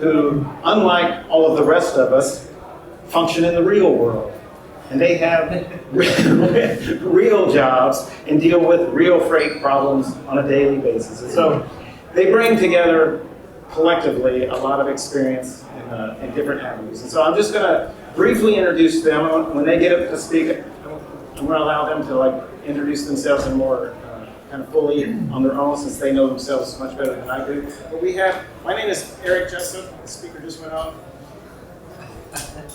who, unlike all of the rest of us, function in the real world. And they have real jobs and deal with real freight problems on a daily basis. And so they bring together collectively a lot of experience in different avenues. And so I'm just going to briefly introduce them. When they get up to speak, I'm going to allow them to introduce themselves in more kind of fully on their own, since they know themselves much better than I do. But my name is Eric Jessup. The speaker just went off.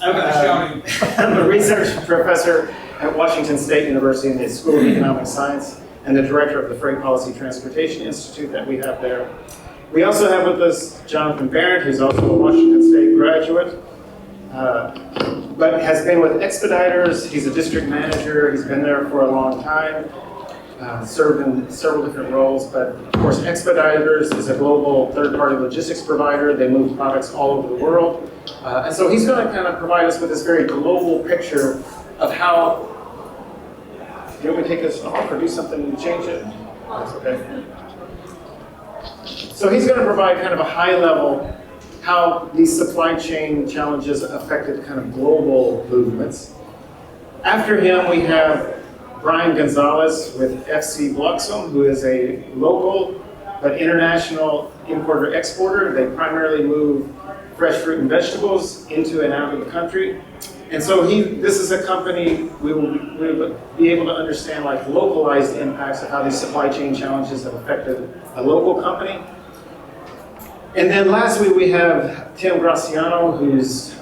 I'm a research professor at Washington State University in the School of Economic Science and the director of the Freight Policy Transportation Institute that we have there. We also have with us Jonathan Barrett, who's also a Washington State graduate, but has been with Expeditors. He's a district manager. He's been there for a long time, served in several different roles. But of course, Expeditors is a global third-party logistics provider. They move products all over the world. And so he's going to kind of provide us with this very global picture of how. Do you want me to take this off or do something to change it? That's okay. So he's going to provide kind of a high level how these supply chain challenges affected kind of global movements. After him, we have Brian Gonzalez with FC Bloxom, who is a local but international importer-exporter. They primarily move fresh fruit and vegetables into and out of the country. And so this is a company we will be able to understand localized impacts of how these supply chain challenges have affected a local company. And then lastly, we have Tim Graciano, who's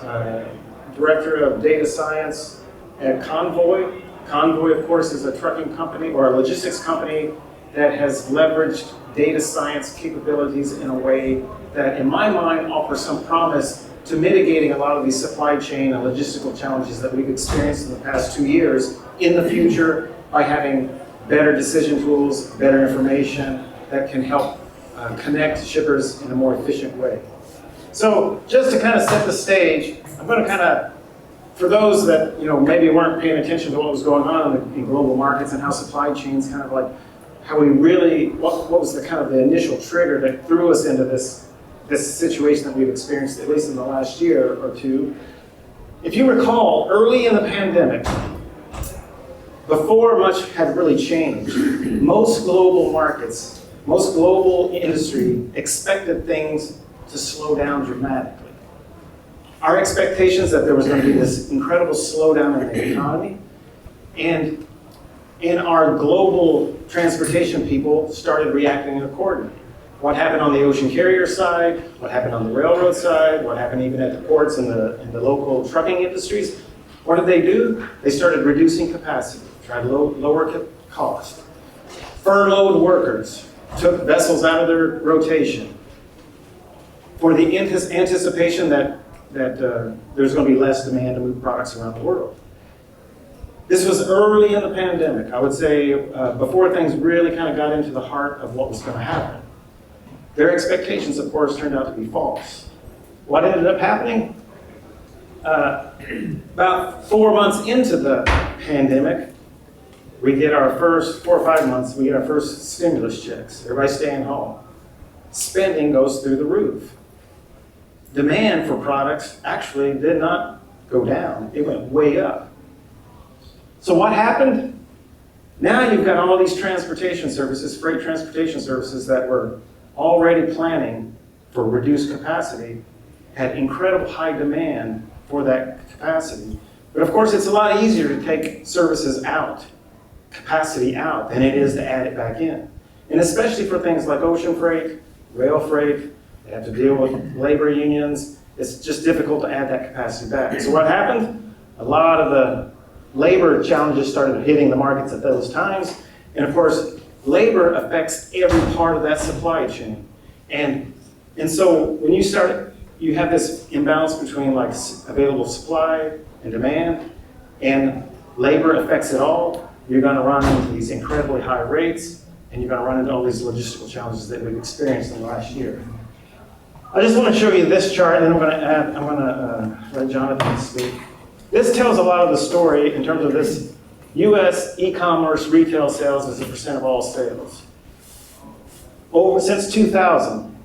Director of Data Science at Convoy. Convoy, of course, is a trucking company or a logistics company that has leveraged data science capabilities in a way that, in my mind, offers some promise to mitigating a lot of these supply chain and logistical challenges that we've experienced in the past 2 years in the future by having better decision tools, better information that can help connect shippers in a more efficient way. So just to kind of set the stage, I'm going to kind of, for those that maybe weren't paying attention to what was going on in global markets and how supply chains kind of how we really, what was the kind of the initial trigger that threw us into this situation that we've experienced, at least in the last year or two. If you recall, early in the pandemic, before much had really changed, most global markets, most global industry expected things to slow down dramatically. Our expectations that there was going to be this incredible slowdown in the economy, and our global transportation people started reacting accordingly. What happened on the ocean carrier side, what happened on the railroad side, what happened even at the ports and the local trucking industries. What did they do? They started reducing capacity, tried to lower cost, furloughed workers, took vessels out of their rotation for the anticipation that there's going to be less demand to move products around the world. This was early in the pandemic, I would say, before things really kind of got into the heart of what was going to happen. Their expectations, of course, turned out to be false. What ended up happening? About 4 months into the pandemic, we get our first 4 or 5 months, we get our first stimulus checks. Everybody's staying home. Spending goes through the roof. Demand for products actually did not go down. It went way up. So what happened? Now you've got all these transportation services, freight transportation services that were already planning for reduced capacity, had incredible high demand for that capacity. But of course, it's a lot easier to take services out, capacity out, than it is to add it back in. And especially for things like ocean freight, rail freight, they have to deal with labor unions. It's just difficult to add that capacity back. So what happened? A lot of the labor challenges started hitting the markets at those times. And of course, labor affects every part of that supply chain. And so when you have this imbalance between available supply and demand, and labor affects it all, you're going to run into these incredibly high rates, and you're going to run into all these logistical challenges that we've experienced in the last year. I just want to show you this chart, and then I'm going to let Jonathan speak. This tells a lot of the story in terms of this U.S. e-commerce retail sales as a percent of all sales. Since 2000,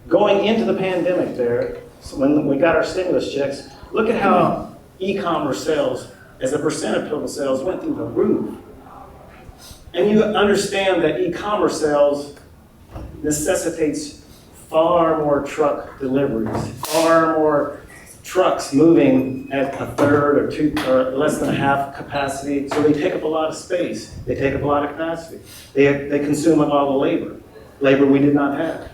Going into the pandemic there, so when we got our stimulus checks, look at how e-commerce sales, as a percent of total sales, went through the roof. And you understand that e-commerce sales necessitates far more truck deliveries, far more trucks moving at a third or two or less than half capacity. So they take up a lot of space. They take up a lot of capacity. They consume a lot of labor we did not have.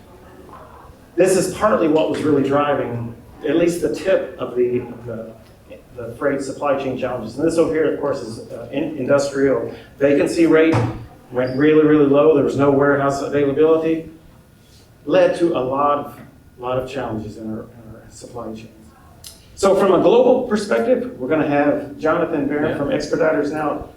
This is partly what was really driving at least the tip of the freight supply chain challenges. And this over here, of course, is industrial. Vacancy rate went really, really low. There was no warehouse availability. Led to a lot of challenges in our supply chains. So from a global perspective, we're going to have Jonathan Barron from Expeditors now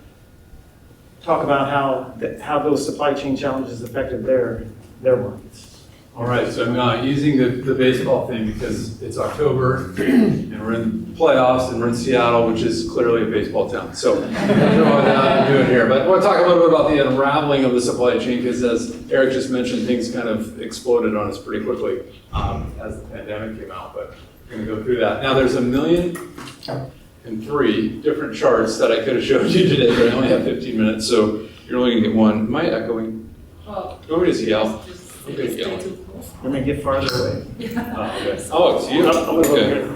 talk about how those supply chain challenges affected their markets. All right, so I'm using the baseball thing because it's October and we're in playoffs and we're in Seattle, which is clearly a baseball town. So I don't know what I'm doing here, but I want to talk a little bit about the unraveling of the supply chain because as Eric just mentioned, things kind of exploded on us pretty quickly as the pandemic came out, but we're going to go through that. Now there's 1,000,003 different charts that I could have showed you today, but I only have 15 minutes, so you're only going to get one. Am I echoing? Oh. Go over to Seattle. Let me get farther away. Okay. Oh, it's you? I'm okay.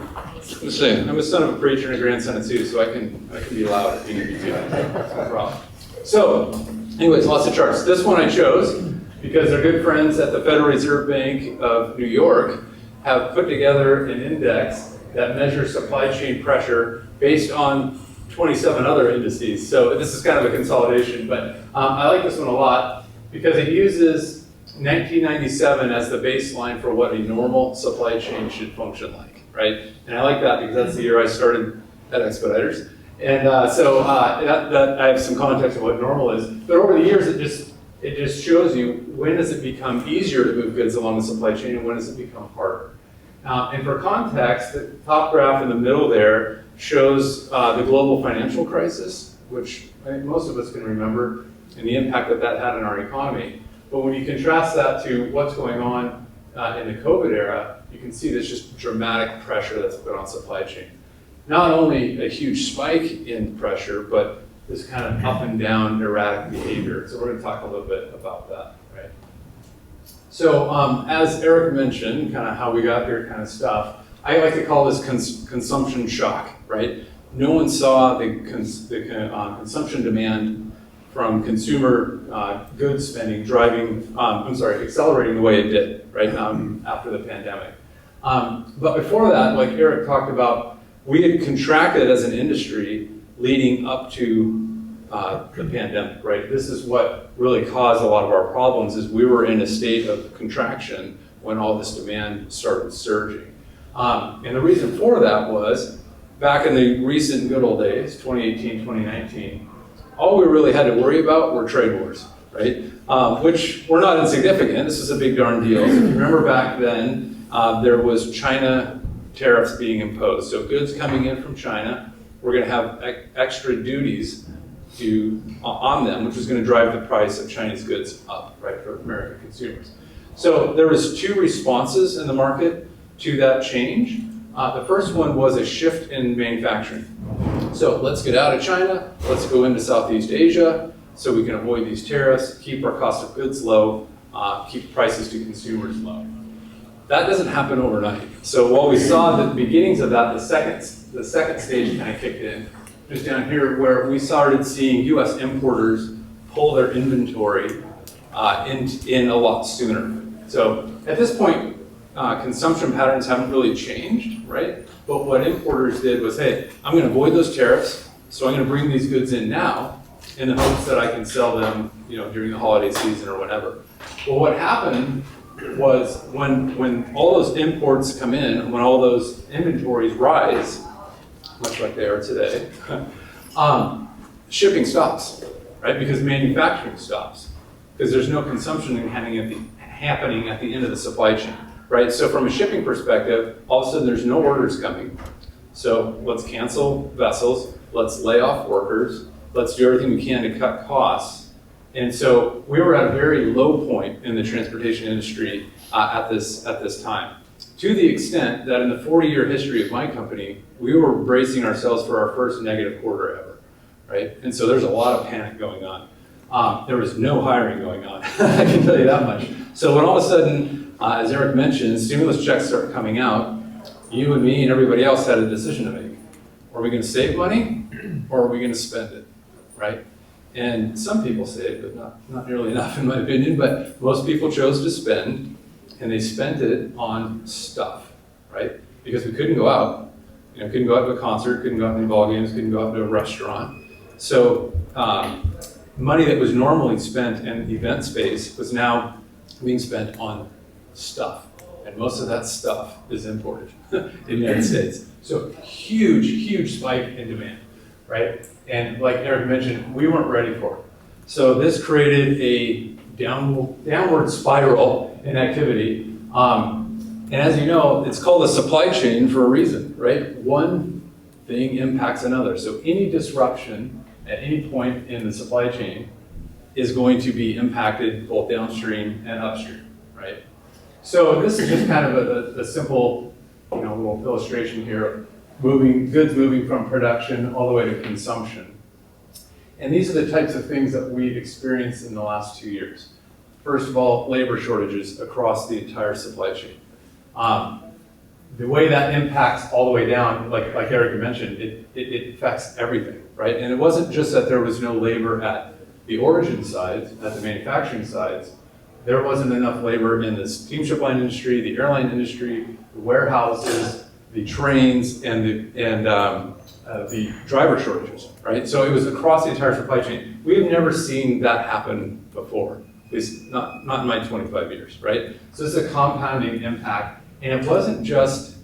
Let's see. I'm a son of a preacher and a grandson of two, so I can be loud if you need me to. That's no problem. So, anyways, lots of charts. This one I chose because our good friends at the Federal Reserve Bank of New York have put together an index that measures supply chain pressure based on 27 other indices. So this is kind of a consolidation, but I like this one a lot because it uses 1997 as the baseline for what a normal supply chain should function like, right? And I like that because that's the year I started at Expeditors. And so that I have some context of what normal is. But over the years, it just shows you when does it become easier to move goods along the supply chain and when does it become harder. And for context, the top graph in the middle there shows the global financial crisis, which I think most of us can remember, and the impact that had on our economy. But when you contrast that to what's going on in the COVID era, you can see there's just dramatic pressure that's put on supply chain. Not only a huge spike in pressure, but this kind of up and down erratic behavior. So we're going to talk a little bit about that, right? So as Eric mentioned, kind of how we got here kind of stuff, I like to call this consumption shock, right? No one saw the consumption demand from consumer goods spending accelerating the way it did, right, after the pandemic. But before that, like Eric talked about, we had contracted as an industry leading up to the pandemic, right? This is what really caused a lot of our problems is we were in a state of contraction when all this demand started surging. And the reason for that was, back in the recent good old days, 2018, 2019, all we really had to worry about were trade wars, right? Which were not insignificant. This was a big darn deal. So if you remember back then, there was China tariffs being imposed. So goods coming in from China, we're going to have extra duties on them, which was going to drive the price of Chinese goods up, right, for American consumers. So there was two responses in the market to that change. The first one was a shift in manufacturing. So let's get out of China, let's go into Southeast Asia so we can avoid these tariffs, keep our cost of goods low, keep prices to consumers low. That doesn't happen overnight. So while we saw the beginnings of that, the second stage kind of kicked in, just down here where we started seeing US importers pull their inventory in a lot sooner. So at this point, consumption patterns haven't really changed, right? But what importers did was, hey, I'm going to avoid those tariffs, so I'm going to bring these goods in now in the hopes that I can sell them, during the holiday season or whatever. Well, what happened was when all those imports come in, when all those inventories rise, much like they are today, shipping stops, right? Because manufacturing stops, because there's no consumption happening at the end of the supply chain. Right, so from a shipping perspective, all of a sudden there's no orders coming. So let's cancel vessels, let's lay off workers, let's do everything we can to cut costs. And so we were at a very low point in the transportation industry at this time. To the extent that in the 40-year history of my company, we were bracing ourselves for our first negative quarter ever, right? And so there's a lot of panic going on. There was no hiring going on, I can tell you that much. So when all of a sudden, as Eric mentioned, stimulus checks start coming out, you and me and everybody else had a decision to make. Are we going to save money, or are we going to spend it, right? And some people saved, but not nearly enough in my opinion, but most people chose to spend, and they spent it on stuff, right? Because we couldn't go out, couldn't go out to a concert, couldn't go out to any ball games, couldn't go out to a restaurant. So money that was normally spent in the event space was now being spent on stuff. And most of that stuff is imported in the United States. So huge spike in demand, right? And like Eric mentioned, we weren't ready for it. So this created a downward spiral in activity. And as you know, it's called a supply chain for a reason, right? One thing impacts another. So any disruption at any point in the supply chain is going to be impacted both downstream and upstream, right? So this is just kind of a simple, little illustration here of goods moving from production all the way to consumption. And these are the types of things that we've experienced in the last 2 years. First of all, labor shortages across the entire supply chain. The way that impacts all the way down, like Eric mentioned, it affects everything, right? And it wasn't just that there was no labor at the origin sides, at the manufacturing sides. There wasn't enough labor in the steamship line industry, the airline industry, the warehouses, the trains, and the driver shortages, right? So it was across the entire supply chain. We have never seen that happen before, at least not in my 25 years, right? So this is a compounding impact, and it wasn't just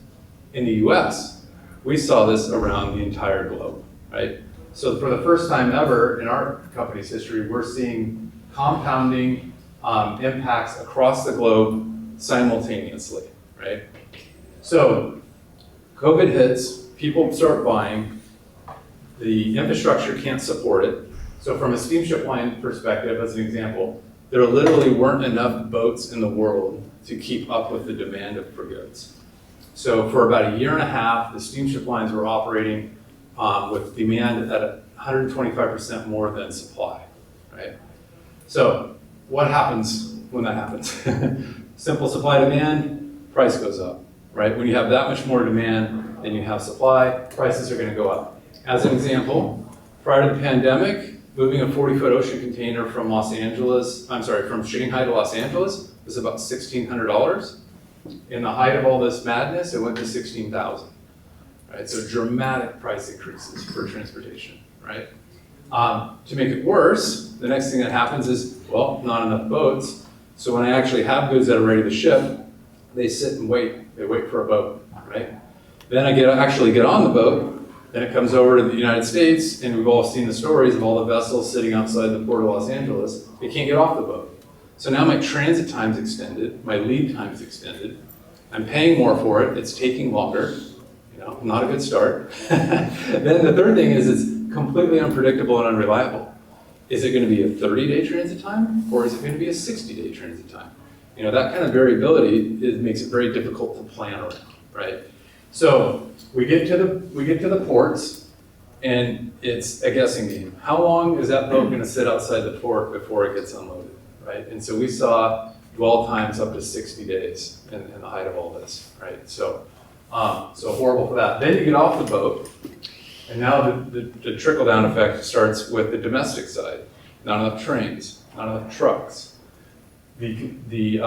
in the US. We saw this around the entire globe, right? So for the first time ever in our company's history, we're seeing compounding impacts across the globe simultaneously, right? So COVID hits, people start buying, the infrastructure can't support it. So from a steamship line perspective, as an example, there literally weren't enough boats in the world to keep up with the demand for goods. So for about a year and a half, the steamship lines were operating with demand at 125% more than supply, right? So what happens when that happens? Simple supply demand, price goes up, right? When you have that much more demand than you have supply, prices are going to go up. As an example, prior to the pandemic, moving a 40-foot ocean container from from Shanghai to Los Angeles was about $1,600. In the height of all this madness, it went to $16,000, right? So dramatic price increases for transportation, right? To make it worse, the next thing that happens is, well, not enough boats. So when I actually have goods that are ready to ship, they sit and wait. They wait for a boat, right? Then I actually get on the boat, then it comes over to the United States, and we've all seen the stories of all the vessels sitting outside the port of Los Angeles. They can't get off the boat. So now my transit time's extended, my lead time's extended. I'm paying more for it, it's taking longer, not a good start. Then the third thing is it's completely unpredictable and unreliable. Is it going to be a 30-day transit time, or is it going to be a 60-day transit time? That kind of variability makes it very difficult to plan around, right? So we get to the ports, and it's a guessing game. How long is that boat going to sit outside the port before it gets unloaded, right? And so we saw dwell times up to 60 days in the height of all this, right? So horrible for that. Then you get off the boat, and now the trickle-down effect starts with the domestic side. Not enough trains, not enough trucks. The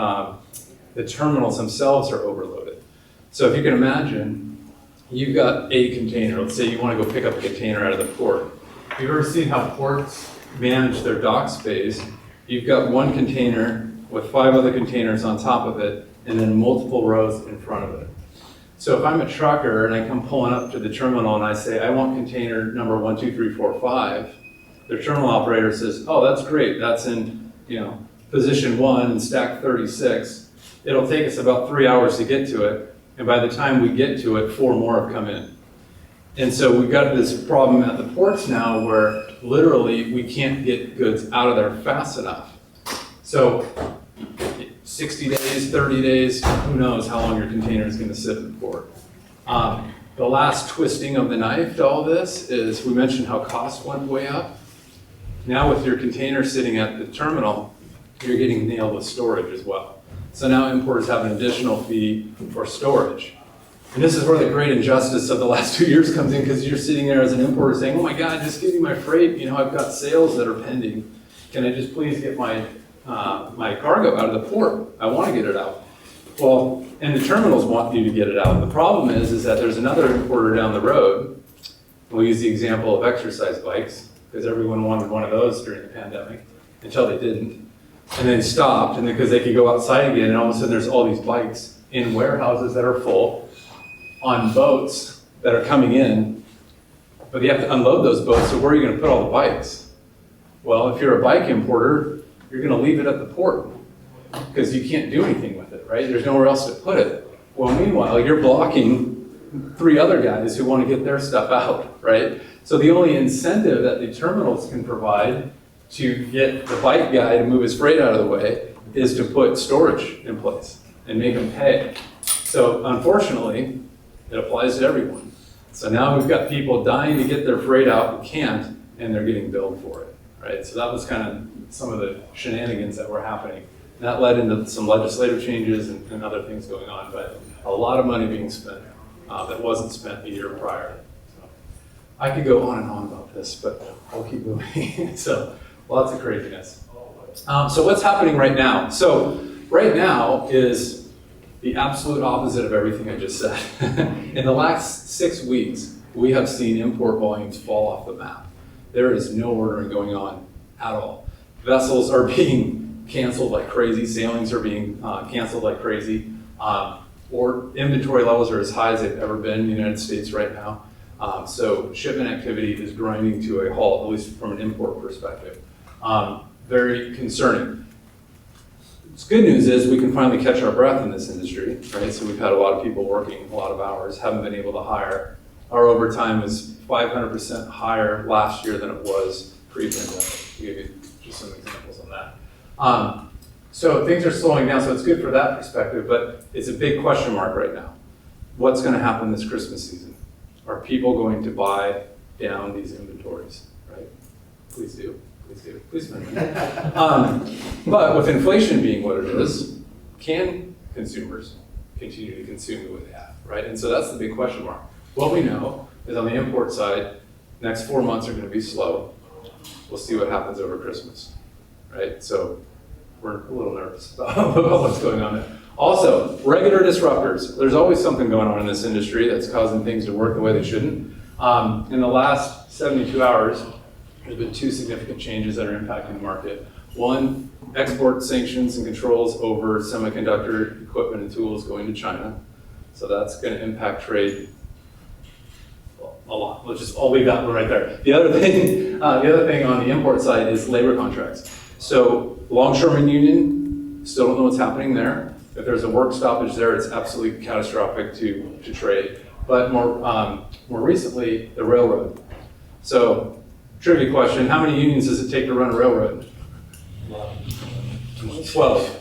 terminals themselves are overloaded. So if you can imagine, you've got a container. Let's say you want to go pick up a container out of the port. If you've ever seen how ports manage their dock space, you've got one container with 5 other containers on top of it, and then multiple rows in front of it. So if I'm a trucker and I come pulling up to the terminal and I say, I want container number 1, 2, 3, 4, 5, the terminal operator says, oh, that's great. That's in, position 1 and stack 36. It'll take us about 3 hours to get to it. And by the time we get to it, 4 more have come in. And so we've got this problem at the ports now where literally we can't get goods out of there fast enough. So 60 days, 30 days, who knows how long your container is going to sit in the port. The last twisting of the knife to all this is we mentioned how costs went way up. Now with your container sitting at the terminal, you're getting nailed with storage as well. So now importers have an additional fee for storage. And this is where the great injustice of the last 2 years comes in, because you're sitting there as an importer saying, oh my God, just give me my freight. I've got sales that are pending. Can I just please get my cargo out of the port? I want to get it out. Well, and the terminals want you to get it out. The problem is that there's another importer down the road. We'll use the example of exercise bikes, because everyone wanted one of those during the pandemic, until they didn't. And then stopped, and because they could go outside again, and all of a sudden there's all these bikes in warehouses that are full, on boats that are coming in, but you have to unload those boats, so where are you going to put all the bikes? Well, if you're a bike importer, you're going to leave it at the port, because you can't do anything with it, right? There's nowhere else to put it. Well, meanwhile, you're blocking 3 other guys who want to get their stuff out, right? So the only incentive that the terminals can provide to get the bike guy to move his freight out of the way is to put storage in place and make them pay. So unfortunately, it applies to everyone. So now we've got people dying to get their freight out who can't, and they're getting billed for it, right? So that was kind of some of the shenanigans that were happening. And that led into some legislative changes and other things going on, but a lot of money being spent that wasn't spent the year prior. So I could go on and on about this, but I'll keep moving. So lots of craziness. So what's happening right now? So right now is the absolute opposite of everything I just said. In the last 6 weeks, we have seen import volumes fall off the map. There is no ordering going on at all. Vessels are being canceled like crazy. Sailings are being canceled like crazy. Or inventory levels are as high as they've ever been in the United States right now. So shipment activity is grinding to a halt, at least from an import perspective. Very concerning. Good news is we can finally catch our breath in this industry, right? So we've had a lot of people working a lot of hours, haven't been able to hire. Our overtime is 500% higher last year than it was pre-pandemic. To give you just some examples on that. So things are slowing down, so it's good for that perspective, but it's a big question mark right now. What's going to happen this Christmas season? Are people going to buy down these inventories, right? Please do. Please spend money. But with inflation being what it is, can consumers continue to consume the way they have, right? And so that's the big question mark. What we know is on the import side, next 4 months are going to be slow. We'll see what happens over Christmas, right? So we're a little nervous about what's going on there. Also, regular disruptors. There's always something going on in this industry that's causing things to work the way they shouldn't. In the last 72 hours, there's been 2 significant changes that are impacting the market. One, export sanctions and controls over semiconductor equipment and tools going to China. So that's going to impact trade a lot. I'll leave that one right there. The other thing on the import side is labor contracts. So longshoreman union, still don't know what's happening there. If there's a work stoppage there, it's absolutely catastrophic to trade. But more recently, the railroad. So trivia question, how many unions does it take to run a railroad? 12.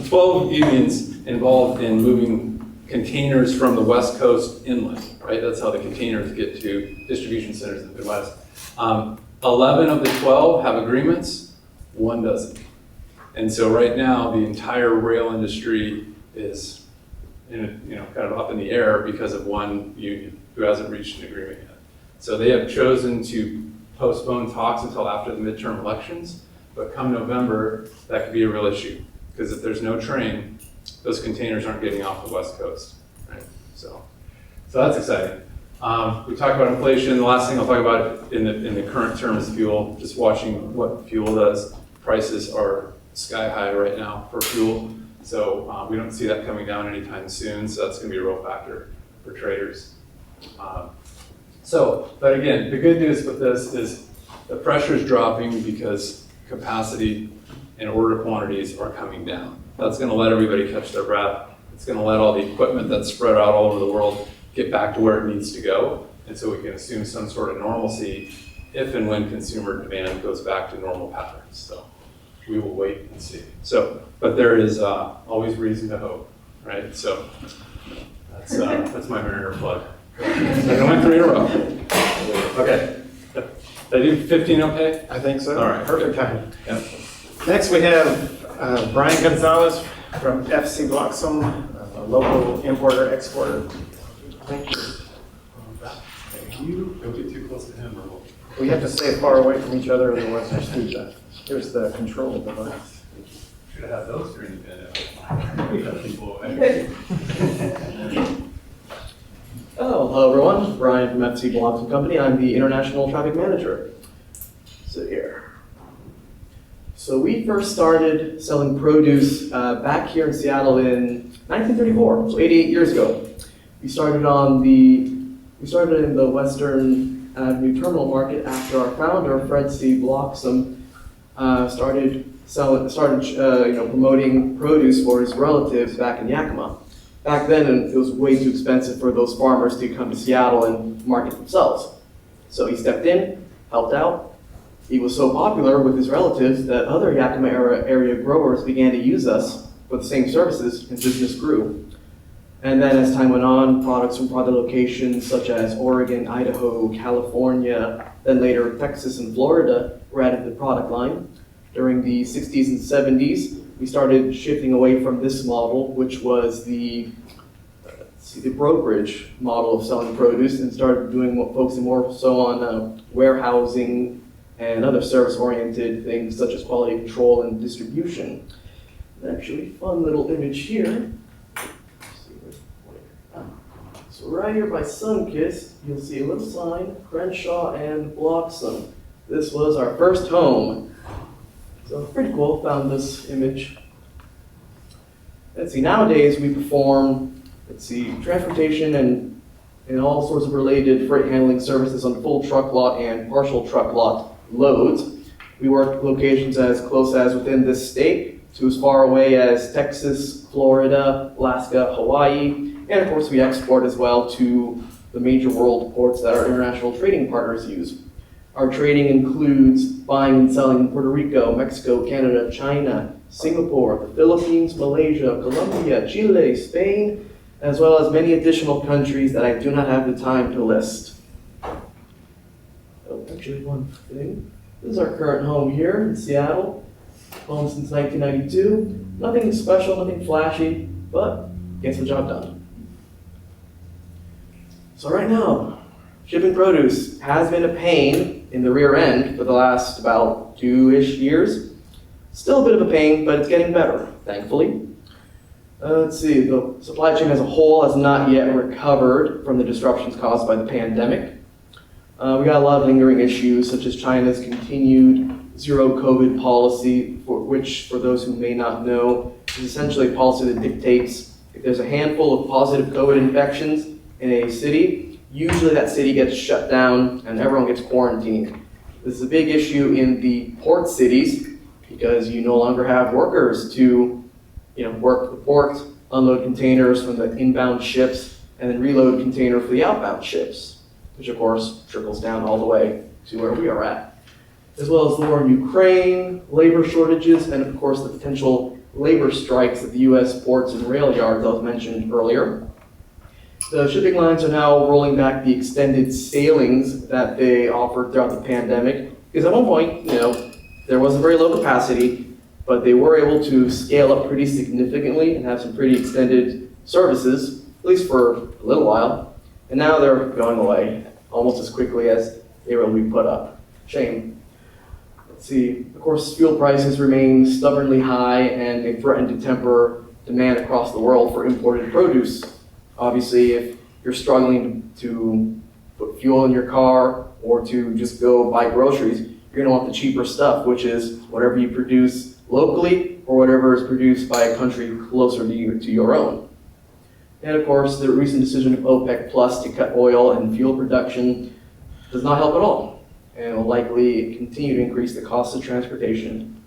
12 unions involved in moving containers from the West Coast inland, right? That's how the containers get to distribution centers in the Midwest. 11 of the 12 have agreements, 1 doesn't. And so right now, the entire rail industry is kind of up in the air because of 1 union who hasn't reached an agreement yet. So they have chosen to postpone talks until after the midterm elections, but come November, that could be a real issue, because if there's no train, those containers aren't getting off the West Coast, right? So that's exciting. We talked about inflation. The last thing I'll talk about in the current term is fuel. Just watching what fuel does. Prices are sky high right now for fuel, so we don't see that coming down anytime soon. So that's going to be a real factor for traders. But again, the good news with this is the pressure is dropping because capacity and order quantities are coming down. That's going to let everybody catch their breath. It's going to let all the equipment that's spread out all over the world get back to where it needs to go. And so we can assume some sort of normalcy if and when consumer demand goes back to normal patterns. So we will wait and see. So, but there is always reason to hope, right? So that's my Mariner plug. I went 3 in a row. Okay. Did I do 15 okay? I think so. All right. Perfect time. Yep. Next, we have Brian Gonzalez from FC Bloxom, a local importer-exporter. Thank you. Thank you. Don't get too close to him, or we'll... We have to stay far away from each other, otherwise we'll see that. Here's the control device. Should have had those during the pandemic. We got people away. Hello everyone, Brian from FC Bloxom Company. I'm the International Traffic Manager. So here. So we first started selling produce back here in Seattle in 1934, so 88 years ago. We started in the Western Avenue Terminal Market after our founder, Fred C. Bloxom, started promoting produce for his relatives back in Yakima. Back then, it was way too expensive for those farmers to come to Seattle and market themselves. So he stepped in, helped out. He was so popular with his relatives that other Yakima area growers began to use us for the same services, and business grew. And then as time went on, products from other locations such as Oregon, Idaho, California, then later Texas and Florida were added to the product line. During the 60s and 70s, we started shifting away from this model, which was the brokerage model of selling produce, and started focusing more so on warehousing and other service-oriented things such as quality control and distribution. Actually, fun little image here. So right here by Sunkist, you'll see a little sign, Crenshaw and Bloxom. This was our first home. So pretty cool, found this image. Let's see, nowadays we perform, transportation and all sorts of related freight handling services on full truck lot and partial truck lot loads. We work locations as close as within this state to as far away as Texas, Florida, Alaska, Hawaii, and of course we export as well to the major world ports that our international trading partners use. Our trading includes buying and selling in Puerto Rico, Mexico, Canada, China, Singapore, the Philippines, Malaysia, Colombia, Chile, Spain, as well as many additional countries that I do not have the time to list. Oh, actually, one thing. This is our current home here in Seattle. Home since 1992. Nothing special, nothing flashy, but gets the job done. So right now, shipping produce has been a pain in the rear end for the last about 2-ish years. Still a bit of a pain, but it's getting better, thankfully. Let's see, the supply chain as a whole has not yet recovered from the disruptions caused by the pandemic. We got a lot of lingering issues, such as China's continued zero COVID policy, which, for those who may not know, is essentially a policy that dictates if there's a handful of positive COVID infections in a city, usually that city gets shut down and everyone gets quarantined. This is a big issue in the port cities because you no longer have workers to work the port, unload containers from the inbound ships, and then reload container for the outbound ships, which of course trickles down all the way to where we are at. As well as the war in Ukraine, labor shortages, and of course the potential labor strikes at the US ports and rail yards I was mentioned earlier. The shipping lines are now rolling back the extended sailings that they offered throughout the pandemic, because at one point, there was a very low capacity, but they were able to scale up pretty significantly and have some pretty extended services, at least for a little while, and now they're going away almost as quickly as they were able to be put up. Shame. Let's see, of course, fuel prices remain stubbornly high and they threaten to temper demand across the world for imported produce. Obviously, if you're struggling to put fuel in your car or to just go buy groceries, you're going to want the cheaper stuff, which is whatever you produce locally or whatever is produced by a country closer to your own. And of course, the recent decision of OPEC Plus to cut oil and fuel production does not help at all, and will likely continue to increase the cost of transportation.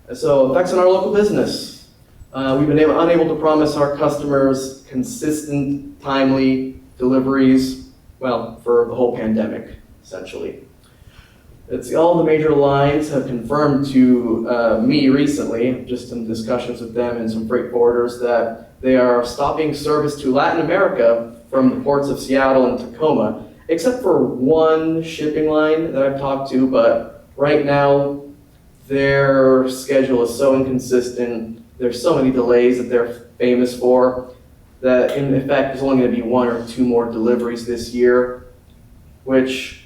And so, effects on our local business. We've been unable to promise our customers consistent, timely deliveries, for the whole pandemic, essentially. All the major lines have confirmed to me recently, just in discussions with them and some freight forwarders, that they are stopping service to Latin America from the ports of Seattle and Tacoma, except for one shipping line that I've talked to, but right now their schedule is so inconsistent, there's so many delays that they're famous for, that in effect there's only going to be 1 or 2 more deliveries this year, which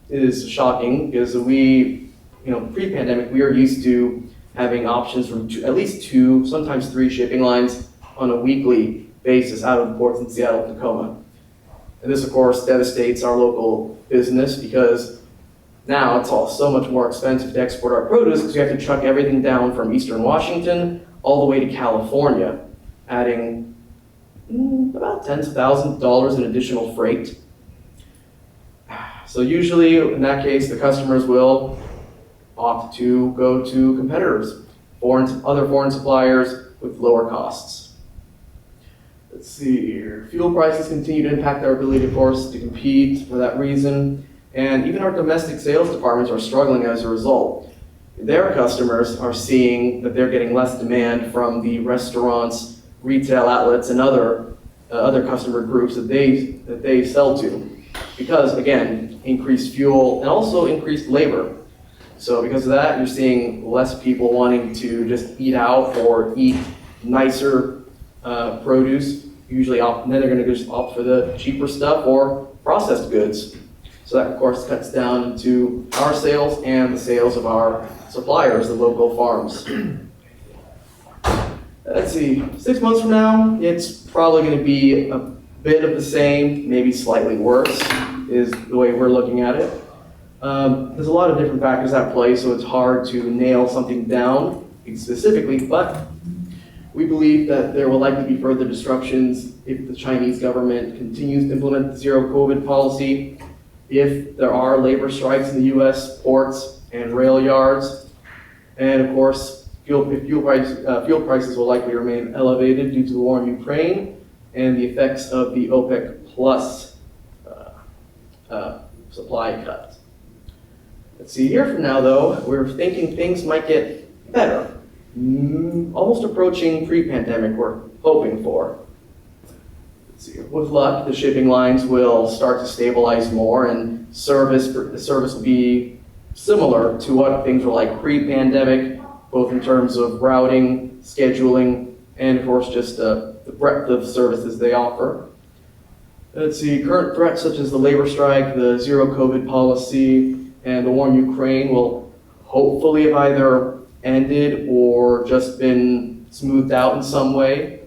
is shocking because pre-pandemic, we were used to having options from at least 2, sometimes 3 shipping lines on a weekly basis out of the ports in Seattle and Tacoma. And this, of course, devastates our local business because now it's all so much more expensive to export our produce because we have to truck everything down from eastern Washington all the way to California, adding about tens of thousands of dollars in additional freight. So usually, in that case, the customers will opt to go to competitors, other foreign suppliers with lower costs. Let's see here. Fuel prices continue to impact our ability, of course, to compete for that reason. And even our domestic sales departments are struggling as a result. Their customers are seeing that they're getting less demand from the restaurants, retail outlets, and other customer groups that they sell to. Because, again, increased fuel and also increased labor. So because of that, you're seeing less people wanting to just eat out or eat nicer produce. Usually, then they're going to just opt for the cheaper stuff or processed goods. So that, of course, cuts down into our sales and the sales of our suppliers, the local farms. Let's see, 6 months from now, it's probably going to be a bit of the same, maybe slightly worse, is the way we're looking at it. There's a lot of different factors at play, so it's hard to nail something down specifically, but we believe that there will likely be further disruptions if the Chinese government continues to implement the zero COVID policy, if there are labor strikes in the US ports and rail yards, and of course, fuel prices will likely remain elevated due to the war in Ukraine and the effects of the OPEC Plus supply cuts. Let's see, a year from now though, we're thinking things might get better. Almost approaching pre-pandemic, we're hoping for. Let's see, with luck, the shipping lines will start to stabilize more and the service will be similar to what things were like pre-pandemic, both in terms of routing, scheduling, and of course just the breadth of services they offer. Let's see, current threats such as the labor strike, the zero COVID policy, and the war in Ukraine will hopefully have either ended or just been smoothed out in some way.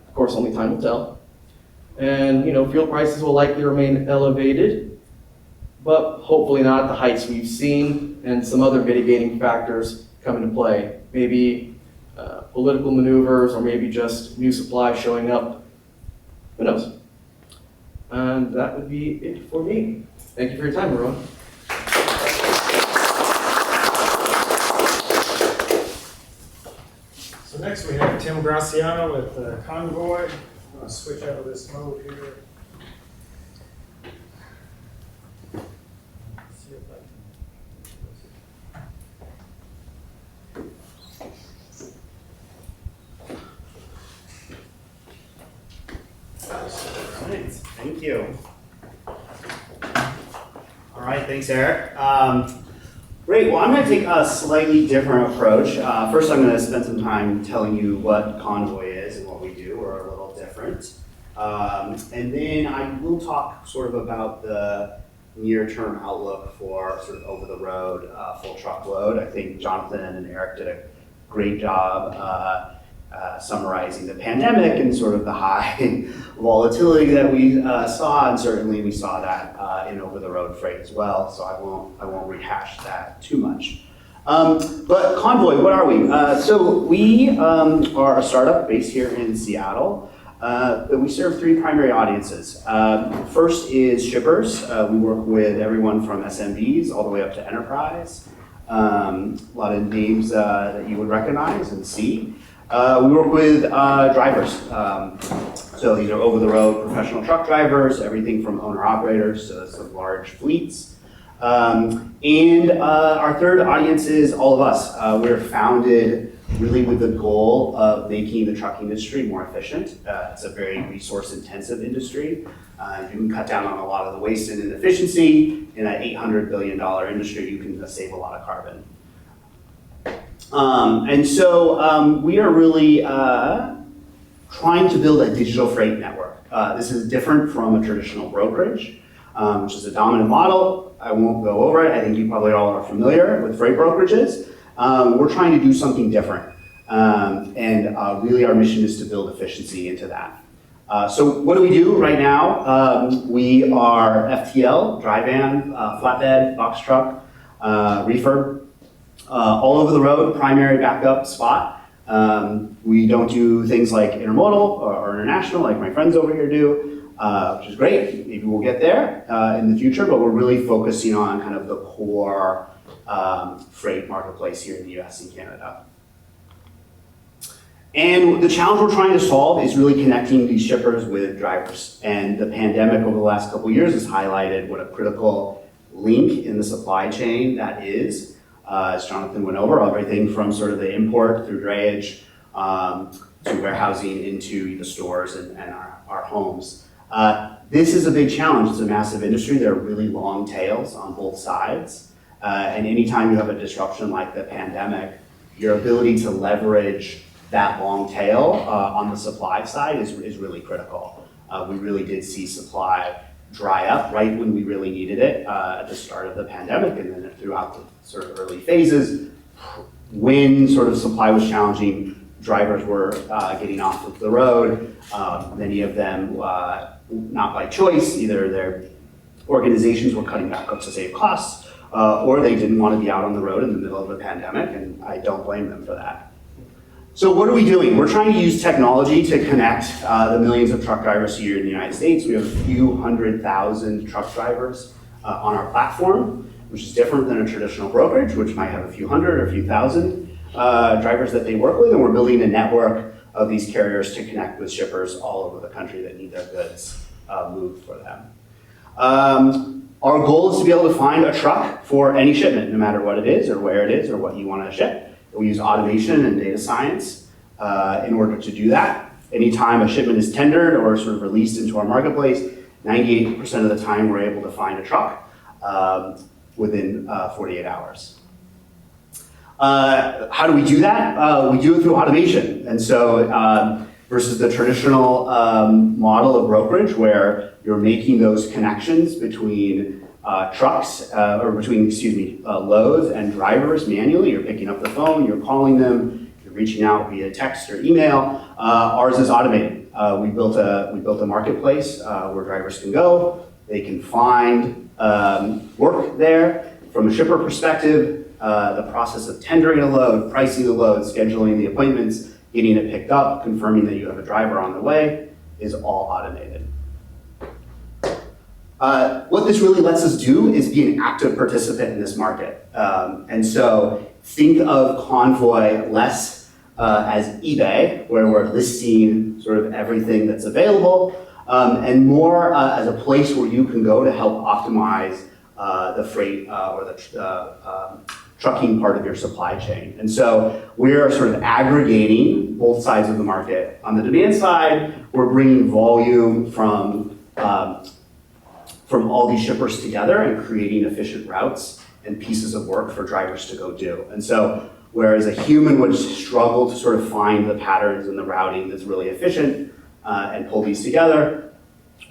Of course, only time will tell. And, fuel prices will likely remain elevated, but hopefully not at the heights we've seen, and some other mitigating factors come into play. Maybe political maneuvers, or maybe just new supply showing up. Who knows? And that would be it for me. Thank you for your time, everyone. So next we have Tim Graciano with Convoy. I'm going to switch out of this mode here. See if I Right, thank you. All right, thanks, Eric. Great, well, I'm going to take a slightly different approach. First, I'm going to spend some time telling you what Convoy is and what we do. We're a little different. And then I will talk sort of about the near-term outlook for sort of over-the-road full truckload. I think Jonathan and Eric did a great job summarizing the pandemic and sort of the high volatility that we saw, and certainly we saw that in over-the-road freight as well. So I won't rehash that too much. But Convoy, what are we? So we are a startup based here in Seattle. We serve 3 primary audiences. First is shippers. We work with everyone from SMBs all the way up to enterprise. A lot of names that you would recognize and see. We work with drivers. So these are over-the-road professional truck drivers, everything from owner-operators to some large fleets. And our third audience is all of us. We're founded really with the goal of making the trucking industry more efficient. It's a very resource-intensive industry. You can cut down on a lot of the waste and inefficiency. In an $800 billion industry, you can save a lot of carbon. And so we are really trying to build a digital freight network. This is different from a traditional brokerage, which is a dominant model. I won't go over it. I think you probably all are familiar with freight brokerages. We're trying to do something different. And really our mission is to build efficiency into that. So what do we do right now? We are FTL, dry van, flatbed, box truck, reefer, all over the road, primary, backup, spot. We don't do things like intermodal or international like my friends over here do, which is great. Maybe we'll get there in the future, but we're really focusing on kind of the core freight marketplace here in the US and Canada. And the challenge we're trying to solve is really connecting these shippers with drivers. And the pandemic over the last couple of years has highlighted what a critical link in the supply chain that is. As Jonathan went over, everything from sort of the import through drayage to warehousing into the stores and our homes. This is a big challenge. It's a massive industry. There are really long tails on both sides. And anytime you have a disruption like the pandemic, your ability to leverage that long tail on the supply side is really critical. We really did see supply dry up right when we really needed it at the start of the pandemic, and then throughout the sort of early phases, when sort of supply was challenging, drivers were getting off of the road. Many of them, not by choice, either their organizations were cutting back to save costs, or they didn't want to be out on the road in the middle of a pandemic, and I don't blame them for that. So what are we doing? We're trying to use technology to connect the millions of truck drivers here in the United States. We have a few 100,000 truck drivers on our platform, which is different than a traditional brokerage, which might have a few hundred or a few thousand drivers that they work with. And we're building a network of these carriers to connect with shippers all over the country that need their goods moved for them. Our goal is to be able to find a truck for any shipment, no matter what it is or where it is or what you want to ship. We use automation and data science in order to do that. Anytime a shipment is tendered or sort of released into our marketplace, 98% of the time we're able to find a truck within 48 hours. How do we do that? We do it through automation. And so versus the traditional model of brokerage where you're making those connections between trucks, loads and drivers manually. You're picking up the phone, you're calling them, you're reaching out via text or email. Ours is automated. We built a marketplace where drivers can go. They can find work there. From a shipper perspective, the process of tendering a load, pricing the load, scheduling the appointments, getting it picked up, confirming that you have a driver on the way is all automated. What this really lets us do is be an active participant in this market. And so think of Convoy less as eBay, where we're listing sort of everything that's available, and more as a place where you can go to help optimize the freight or the trucking part of your supply chain. And so we're sort of aggregating both sides of the market. On the demand side, we're bringing volume from all these shippers together and creating efficient routes and pieces of work for drivers to go do. And so whereas a human would struggle to sort of find the patterns and the routing that's really efficient and pull these together,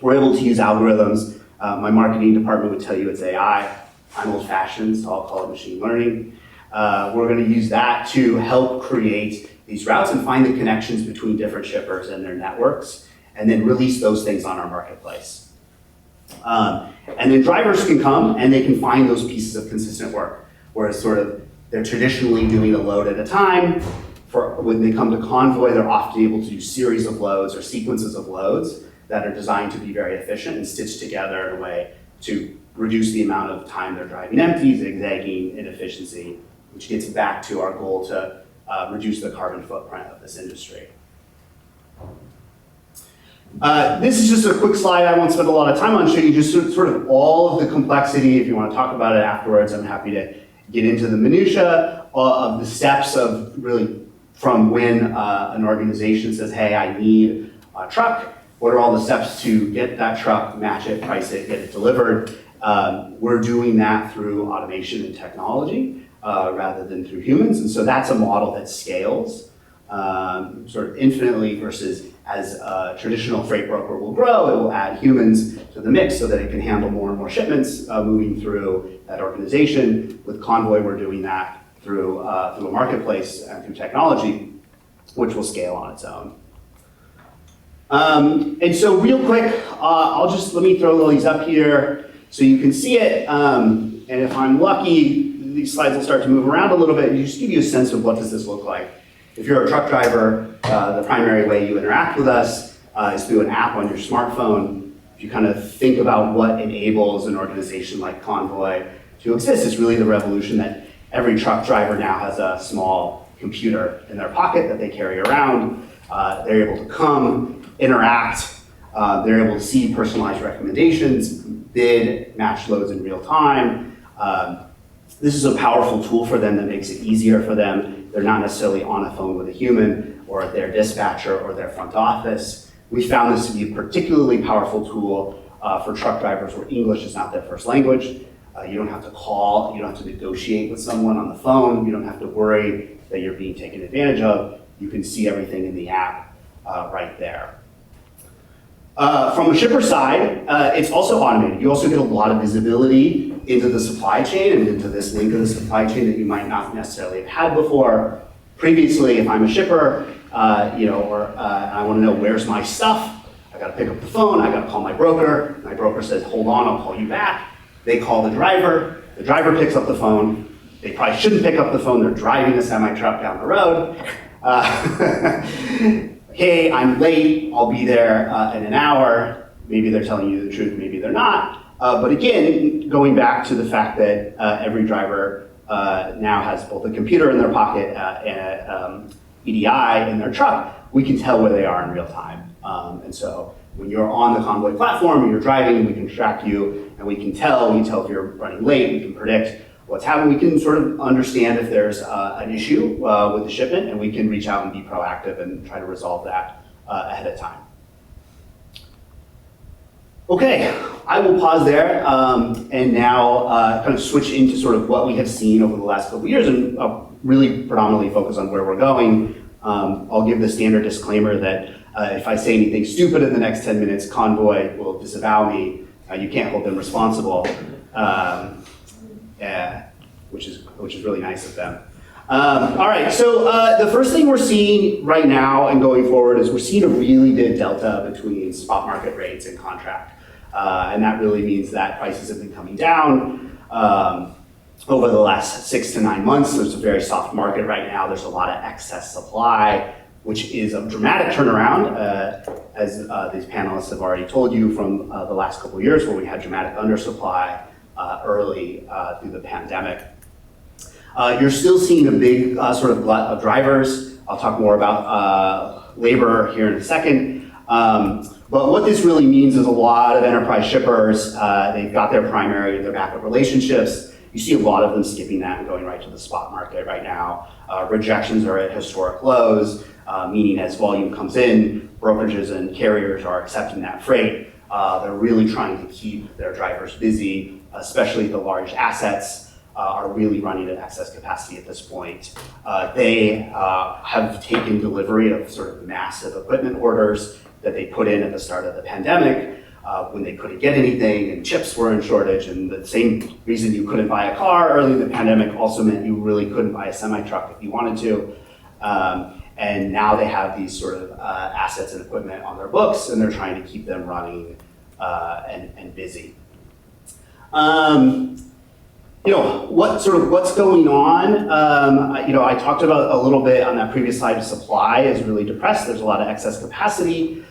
we're able to use algorithms. My marketing department would tell you it's AI. I'm old-fashioned, so I'll call it machine learning. We're going to use that to help create these routes and find the connections between different shippers and their networks, and then release those things on our marketplace. And then drivers can come and they can find those pieces of consistent work, whereas sort of they're traditionally doing a load at a time. When they come to Convoy, they're often able to do series of loads or sequences of loads that are designed to be very efficient and stitched together in a way to reduce the amount of time they're driving empty, zigzagging, inefficiency, which gets back to our goal to reduce the carbon footprint of this industry. This is just a quick slide I won't spend a lot of time on, show you just sort of all of the complexity. If you want to talk about it afterwards, I'm happy to get into the minutia of the steps of really from when an organization says, hey, I need a truck, what are all the steps to get that truck, match it, price it, get it delivered. We're doing that through automation and technology rather than through humans, and so that's a model that scales sort of infinitely versus as a traditional freight broker will grow, it will add humans to the mix so that it can handle more and more shipments moving through that organization. With Convoy, we're doing that through a marketplace and through technology, which will scale on its own. And so real quick, let me throw all these up here so you can see it. And if I'm lucky, these slides will start to move around a little bit and just give you a sense of what does this look like. If you're a truck driver, the primary way you interact with us is through an app on your smartphone. If you kind of think about what enables an organization like Convoy to exist, it's really the revolution that every truck driver now has a small computer in their pocket that they carry around. They're able to come, interact, they're able to see personalized recommendations, bid, match loads in real time. This is a powerful tool for them that makes it easier for them. They're not necessarily on a phone with a human or their dispatcher or their front office. We found this to be a particularly powerful tool for truck drivers where English is not their first language. You don't have to call, you don't have to negotiate with someone on the phone, you don't have to worry that you're being taken advantage of. You can see everything in the app right there. From a shipper side, it's also automated. You also get a lot of visibility into the supply chain and into this link of the supply chain that you might not necessarily have had before. Previously, if I'm a shipper, I want to know where's my stuff, I got to pick up the phone, I got to call my broker. My broker says, hold on, I'll call you back. They call the driver picks up the phone. They probably shouldn't pick up the phone, they're driving a semi-truck down the road. Hey, I'm late, I'll be there in an hour. Maybe they're telling you the truth, maybe they're not. But again, going back to the fact that every driver now has both a computer in their pocket and EDI in their truck, we can tell where they are in real time. And so when you're on the Convoy platform and you're driving, we can track you and we can tell if you're running late, we can predict what's happening. We can sort of understand if there's an issue with the shipment, and we can reach out and be proactive and try to resolve that ahead of time. Okay, I will pause there and now kind of switch into sort of what we have seen over the last couple of years, and I'll really predominantly focus on where we're going. I'll give the standard disclaimer that if I say anything stupid in the next 10 minutes, Convoy will disavow me. You can't hold them responsible. Which is really nice of them. All right, so the first thing we're seeing right now and going forward is we're seeing a really big delta between spot market rates and contract. And that really means that prices have been coming down over the last 6 to 9 months. There's a very soft market right now. There's a lot of excess supply, which is a dramatic turnaround, as these panelists have already told you, from the last couple of years where we had dramatic undersupply early through the pandemic. You're still seeing a big sort of glut of drivers. I'll talk more about labor here in a second. But what this really means is a lot of enterprise shippers, they've got their primary and their backup relationships. You see a lot of them skipping that and going right to the spot market right now. Rejections are at historic lows, meaning as volume comes in, brokerages and carriers are accepting that freight. They're really trying to keep their drivers busy, especially the large assets are really running at excess capacity at this point. They have taken delivery of sort of massive equipment orders that they put in at the start of the pandemic when they couldn't get anything and chips were in shortage, and the same reason you couldn't buy a car early in the pandemic also meant you really couldn't buy a semi-truck if you wanted to. And now they have these sort of assets and equipment on their books, and they're trying to keep them running and busy. What's going on? I talked about a little bit on that previous slide. Supply is really depressed. There's a lot of excess capacity,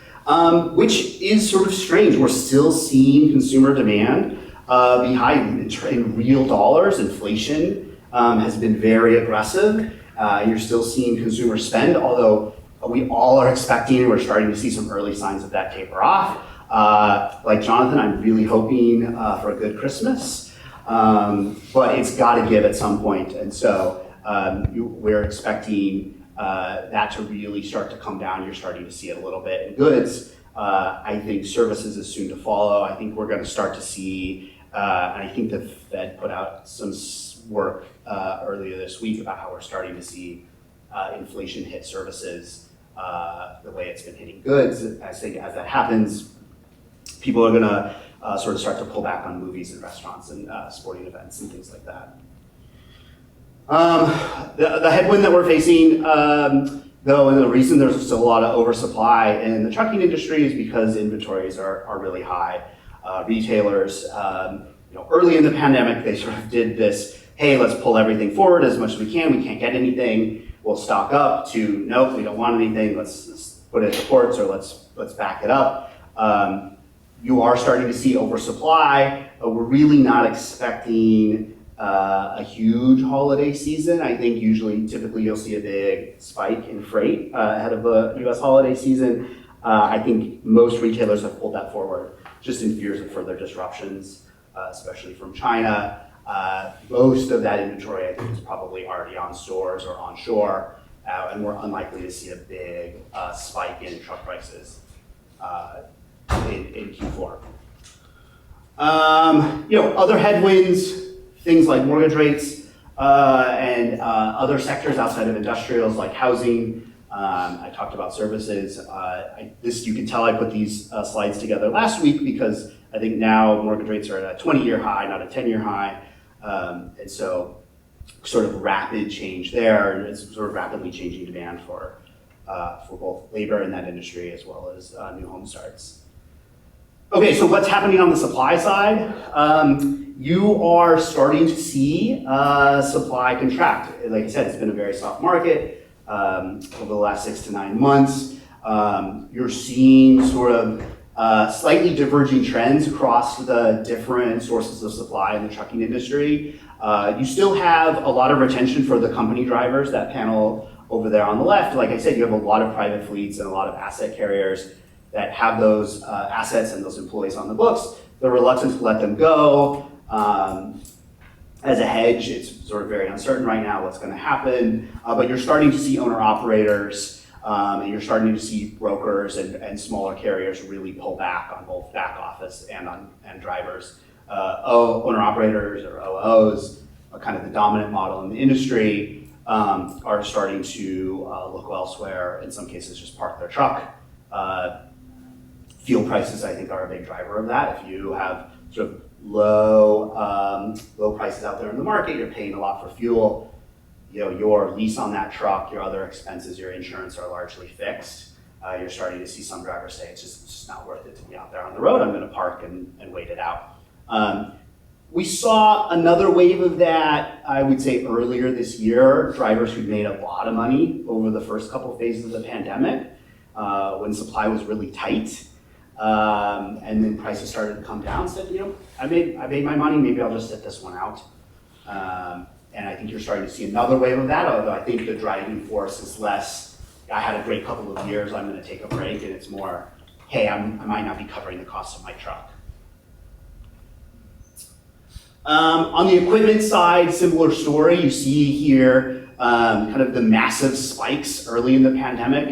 which is sort of strange. We're still seeing consumer demand be high in real dollars. Inflation has been very aggressive. You're still seeing consumer spend, although we all are expecting, we're starting to see some early signs of that taper off. Like Jonathan, I'm really hoping for a good Christmas, but it's got to give at some point, and so we're expecting that to really start to come down. You're starting to see it a little bit in goods. I think services is soon to follow. I think we're going to start to see, and I think the Fed put out some work earlier this week about how we're starting to see inflation hit services the way it's been hitting goods. I think as that happens, people are going to sort of start to pull back on movies and restaurants and sporting events and things like that. The headwind that we're facing, though, and the reason there's still a lot of oversupply in the trucking industry is because inventories are really high. Retailers, early in the pandemic, they sort of did this, hey, let's pull everything forward as much as we can't get anything, we'll stock up, to nope, we don't want anything, let's put it at the ports, or let's back it up. You are starting to see oversupply. We're really not expecting a huge holiday season. I think typically you'll see a big spike in freight ahead of the US holiday season. I think most retailers have pulled that forward just in fears of further disruptions, especially from China. Most of that inventory, I think, is probably already on stores or on shore, and we're unlikely to see a big spike in truck prices in Q4. Other headwinds, things like mortgage rates and other sectors outside of industrials like housing. I talked about services. You can tell I put these slides together last week because I think now mortgage rates are at a 20-year high, not a 10-year high. And so sort of rapid change there, and it's sort of rapidly changing demand for both labor in that industry as well as new home starts. Okay, so what's happening on the supply side? You are starting to see supply contract. Like I said, it's been a very soft market over the last 6 to 9 months. You're seeing sort of slightly diverging trends across the different sources of supply in the trucking industry. You still have a lot of retention for the company drivers, that panel over there on the left. Like I said, you have a lot of private fleets and a lot of asset carriers that have those assets and those employees on the books. They're reluctant to let them go. As a hedge, it's sort of very uncertain right now what's going to happen, but you're starting to see owner-operators and you're starting to see brokers and smaller carriers really pull back on both back office and drivers. Owner-operators or OOs, kind of the dominant model in the industry, are starting to look elsewhere, in some cases just park their truck. Fuel prices, I think, are a big driver of that. If you have sort of low prices out there in the market, you're paying a lot for fuel, your lease on that truck, your other expenses, your insurance are largely fixed. You're starting to see some drivers say it's just not worth it to be out there on the road. I'm going to park and wait it out. We saw another wave of that, I would say, earlier this year. Drivers who made a lot of money over the first couple of phases of the pandemic when supply was really tight. And then prices started to come down, said, I made my money, maybe I'll just sit this one out. And I think you're starting to see another wave of that, although I think the driving force is less, I had a great couple of years, I'm going to take a break, and it's more, hey, I might not be covering the cost of my truck. On the equipment side, similar story. You see here kind of the massive spikes early in the pandemic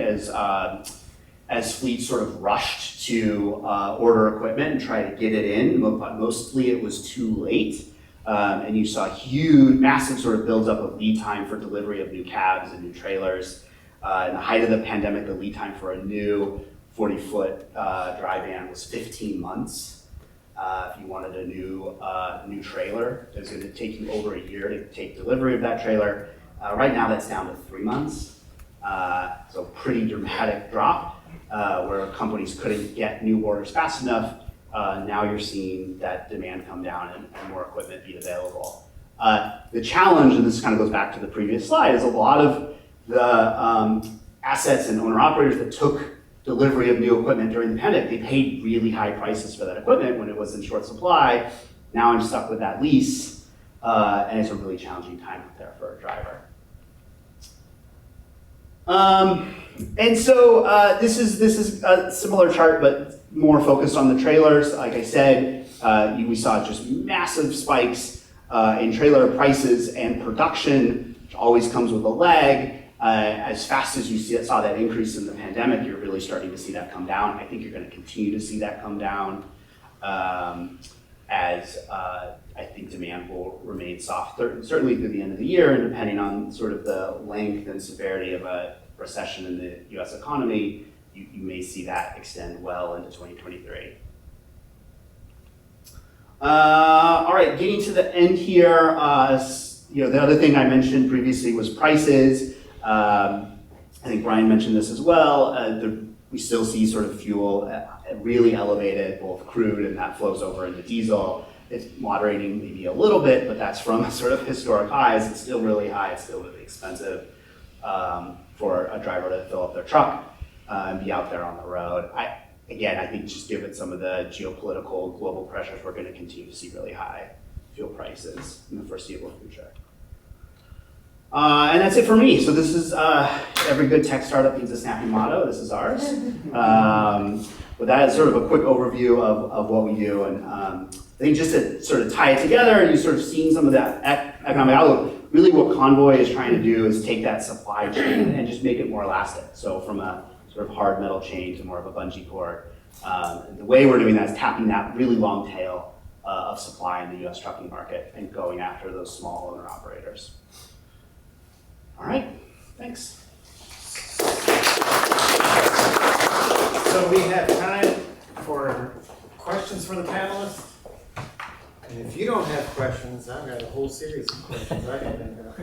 as fleets sort of rushed to order equipment and try to get it in, but mostly it was too late. And you saw huge, massive sort of buildup of lead time for delivery of new cabs and new trailers. In the height of the pandemic, the lead time for a new 40-foot dry van was 15 months. If you wanted a new trailer, it was going to take you over a year to take delivery of that trailer. Right now, that's down to 3 months. So pretty dramatic drop. Where companies couldn't get new orders fast enough, now you're seeing that demand come down and more equipment be available. The challenge, and this kind of goes back to the previous slide, is a lot of the assets and owner-operators that took delivery of new equipment during the pandemic, they paid really high prices for that equipment when it was in short supply. Now I'm stuck with that lease, and it's a really challenging time out there for a driver. And so this is a similar chart, but more focused on the trailers. Like I said, we saw just massive spikes in trailer prices and production, which always comes with a lag. As fast as you saw that increase in the pandemic, you're really starting to see that come down. I think you're going to continue to see that come down as I think demand will remain soft, certainly through the end of the year, and depending on sort of the length and severity of a recession in the US economy, you may see that extend well into 2023. All right, getting to the end here, the other thing I mentioned previously was prices. I think Brian mentioned this as well. We still see sort of fuel really elevated, both crude, and that flows over into diesel. It's moderating maybe a little bit, but that's from sort of historic highs. It's still really high. It's still really expensive for a driver to fill up their truck and be out there on the road. I think just given some of the geopolitical global pressures, we're going to continue to see really high fuel prices in the foreseeable future. And that's it for me. So this is every good tech startup needs a snappy motto. This is ours. But that is sort of a quick overview of what we do. And I think just to sort of tie it together, you've sort of seen some of that economic outlook. Really what Convoy is trying to do is take that supply chain and just make it more elastic. So from a sort of hard metal chain to more of a bungee cord. The way we're doing that is tapping that really long tail of supply in the US trucking market and going after those small owner operators. All right, thanks. So we have time for questions for the panelists. And if you don't have questions, I've got a whole series of questions I can think of.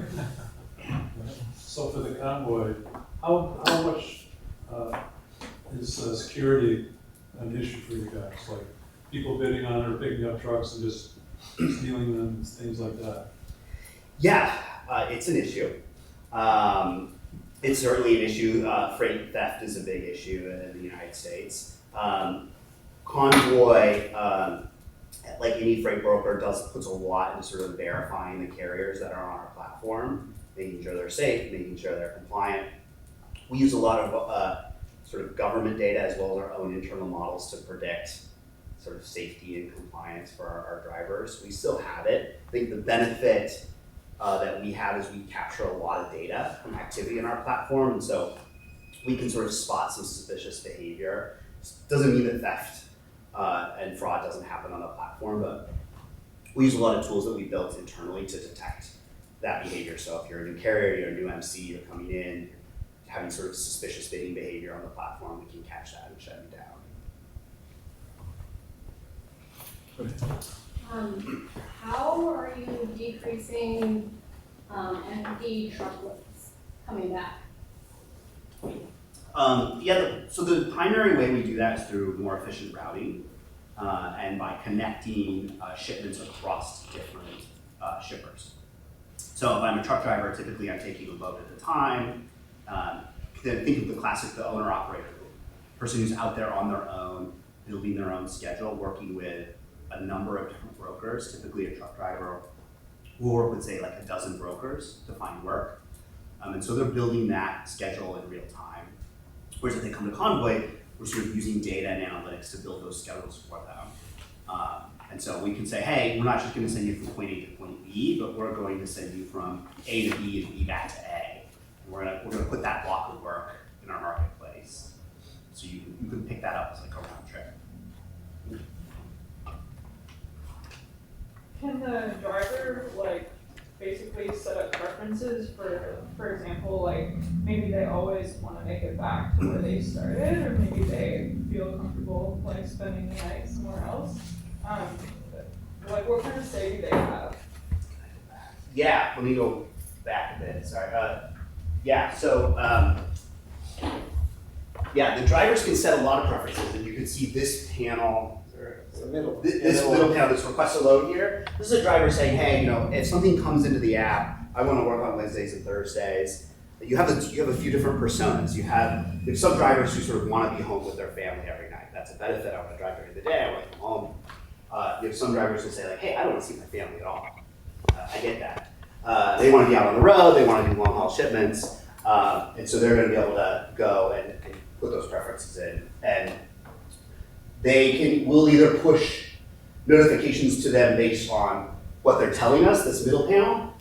So for the Convoy, how much is security an issue for you guys? Like people bidding on it or picking up trucks and just stealing them, things like that? Yeah, it's an issue. It's certainly an issue. Freight theft is a big issue in the United States. Convoy, like any freight broker, puts a lot into sort of verifying the carriers that are on our platform, making sure they're safe, making sure they're compliant. We use a lot of sort of government data as well as our own internal models to predict sort of safety and compliance for our drivers. We still have it. I think the benefit that we have is we capture a lot of data from activity in our platform, and so we can sort of spot some suspicious behavior. Doesn't mean that theft and fraud doesn't happen on the platform, but we use a lot of tools that we built internally to detect that behavior. So if you're a new carrier, you're a new MC, you're coming in, having sort of suspicious bidding behavior on the platform, we can catch that and shut you down. How are you decreasing empty truckloads coming back? So the primary way we do that is through more efficient routing and by connecting shipments across different shippers. So if I'm a truck driver, typically I'm taking a load at a time. Then think of the classic, the owner-operator, person who's out there on their own, building their own schedule, working with a number of different brokers. Typically a truck driver will work with, say, like a dozen brokers to find work. And so they're building that schedule in real time. Whereas if they come to Convoy, we're sort of using data and analytics to build those schedules for them. And so we can say, hey, we're not just going to send you from point A to point B, but we're going to send you from A to B and B back to A. And we're going to put that block of work in our marketplace. So you can pick that up as like a round trip. Can the driver basically set up preferences for example, maybe they always want to make it back to where they started, or maybe they feel comfortable spending the night somewhere else? What kind of say do they have? Yeah, let me go back a bit. Sorry. The drivers can set a lot of preferences, and you can see this panel. This middle panel, this request a load here. This is a driver saying, hey, if something comes into the app, I want to work on Wednesdays and Thursdays. You have a few different personas. There's some drivers who sort of want to be home with their family every night. That's a benefit. I want to drive during the day. I want to come home. You have some drivers who say hey, I don't want to see my family at all. I get that. They want to be out on the road. They want to do long haul shipments. And so they're gonna be able to go and put those preferences in. And we'll either push notifications to them based on what they're telling us, this middle panel,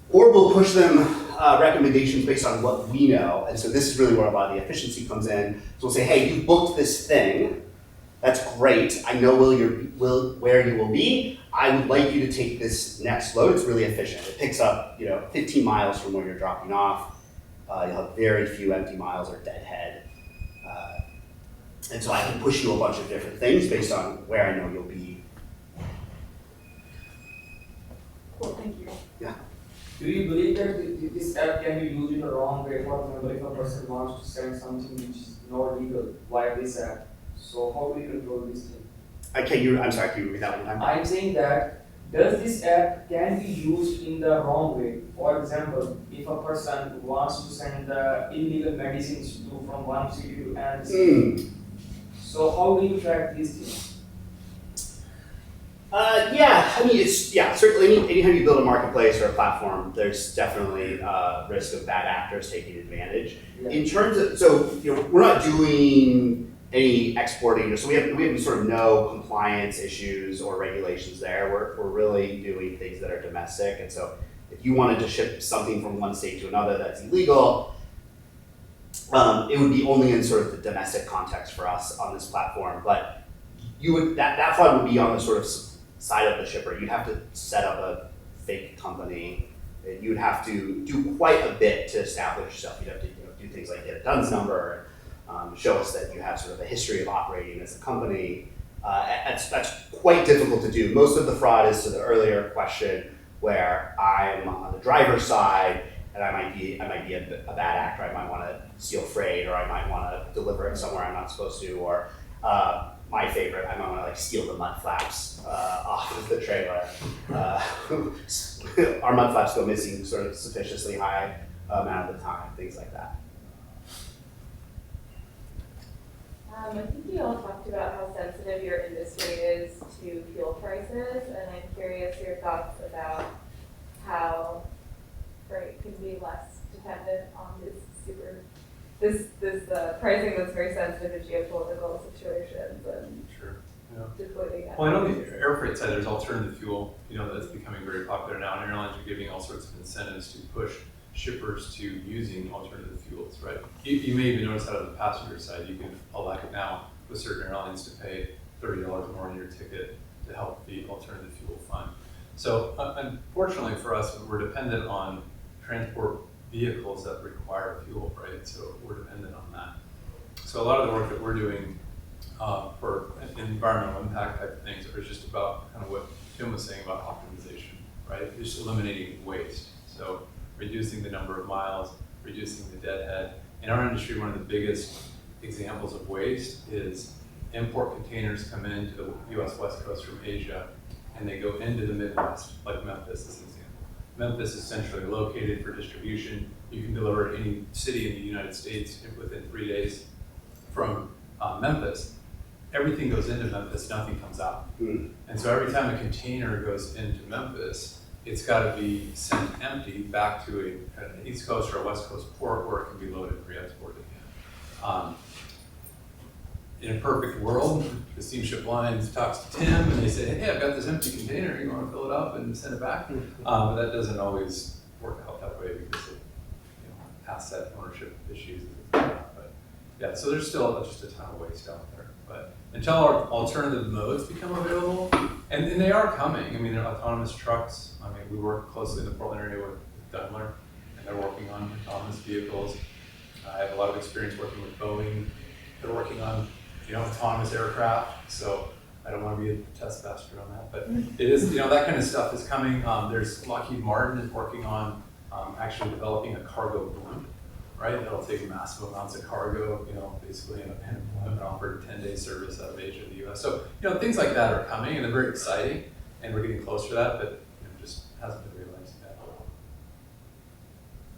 or we'll push them recommendations based on what we know. And so this is really where a lot of the efficiency comes in. So we'll say, hey, you booked this thing. That's great. I know where you will be. I would like you to take this next load. It's really efficient. It picks up 15 miles from where you're dropping off. You'll have very few empty miles or deadhead. And so I can push you a bunch of different things based on where I know you'll be. Cool, thank you. Yeah. Do you believe that this app can be used in the wrong way? For example, if a person wants to send something which is not legal via this app, so how do you control this thing? I'm sorry, can you read that one time? I'm saying that does this app can be used in the wrong way? For example, if a person wants to send the illegal medicines from one city to another city, so how do you track these things? Certainly anytime you build a marketplace or a platform, there's definitely risk of bad actors taking advantage. Yeah. In terms of, we're not doing any exporting, so we have sort of no compliance issues or regulations there. We're really doing things that are domestic, and so if you wanted to ship something from one state to another that's illegal, it would be only in sort of the domestic context for us on this platform. But that fraud would be on the sort of side of the shipper. You'd have to set up a fake company. You'd have to do quite a bit to establish yourself. You'd have to do things like get a DUNS number, show us that you have sort of a history of operating as a company. That's quite difficult to do. Most of the fraud is to the earlier question where I'm on the driver's side and I might be a bad actor. I might want to steal freight, or I might want to deliver it somewhere I'm not supposed to, or my favorite, I might want to steal the mud flaps off of the trailer. Our mud flaps go missing sort of suspiciously high amount of the time, things like that. I think you all talked about how sensitive your industry is to fuel prices, and I'm curious your thoughts about how freight can be less dependent on this pricing that's very sensitive to geopolitical situations and Sure. Yeah. deploying. Well, I know the air freight side, there's alternative fuel, that's becoming very popular now, and airlines are giving all sorts of incentives to push shippers to using alternative fuels, right? You may even notice that on the passenger side, you can elect now with certain airlines to pay $30 more on your ticket to help the alternative fuel fund. So unfortunately for us, we're dependent on transport vehicles that require fuel, right? So we're dependent on that. So a lot of the work that we're doing for environmental impact type of things is just about kind of what Tim was saying about optimization, right? Just eliminating waste. So reducing the number of miles, reducing the deadhead. In our industry, one of the biggest examples of waste is import containers come into the US West Coast from Asia, and they go into the Midwest, like Memphis is an example. Memphis is centrally located for distribution. You can deliver to any city in the United States within 3 days from Memphis. Everything goes into Memphis, nothing comes out. And so every time a container goes into Memphis, it's got to be sent empty back to an East Coast or a West Coast port where it can be loaded and re-exported again. In a perfect world, the steamship line talks to Tim and they say, hey, I've got this empty container, you want to fill it up and send it back? But that doesn't always work out that way because of asset ownership issues and things like that. But yeah, so there's still just a ton of waste out there. But until our alternative modes become available, and they are coming. I mean, they're autonomous trucks. I mean, we work closely in the Portland area with Daimler, and they're working on autonomous vehicles. I have a lot of experience working with Boeing. They're working on autonomous aircraft, so I don't want to be a test bastard on that, but it is, that kind of stuff is coming. There's Lockheed Martin is working on actually developing a cargo balloon, right? That'll take massive amounts of cargo, basically in an offer 10-day service out of Asia to the US. So, things like that are coming and they're very exciting and we're getting closer to that, but just hasn't been realized yet.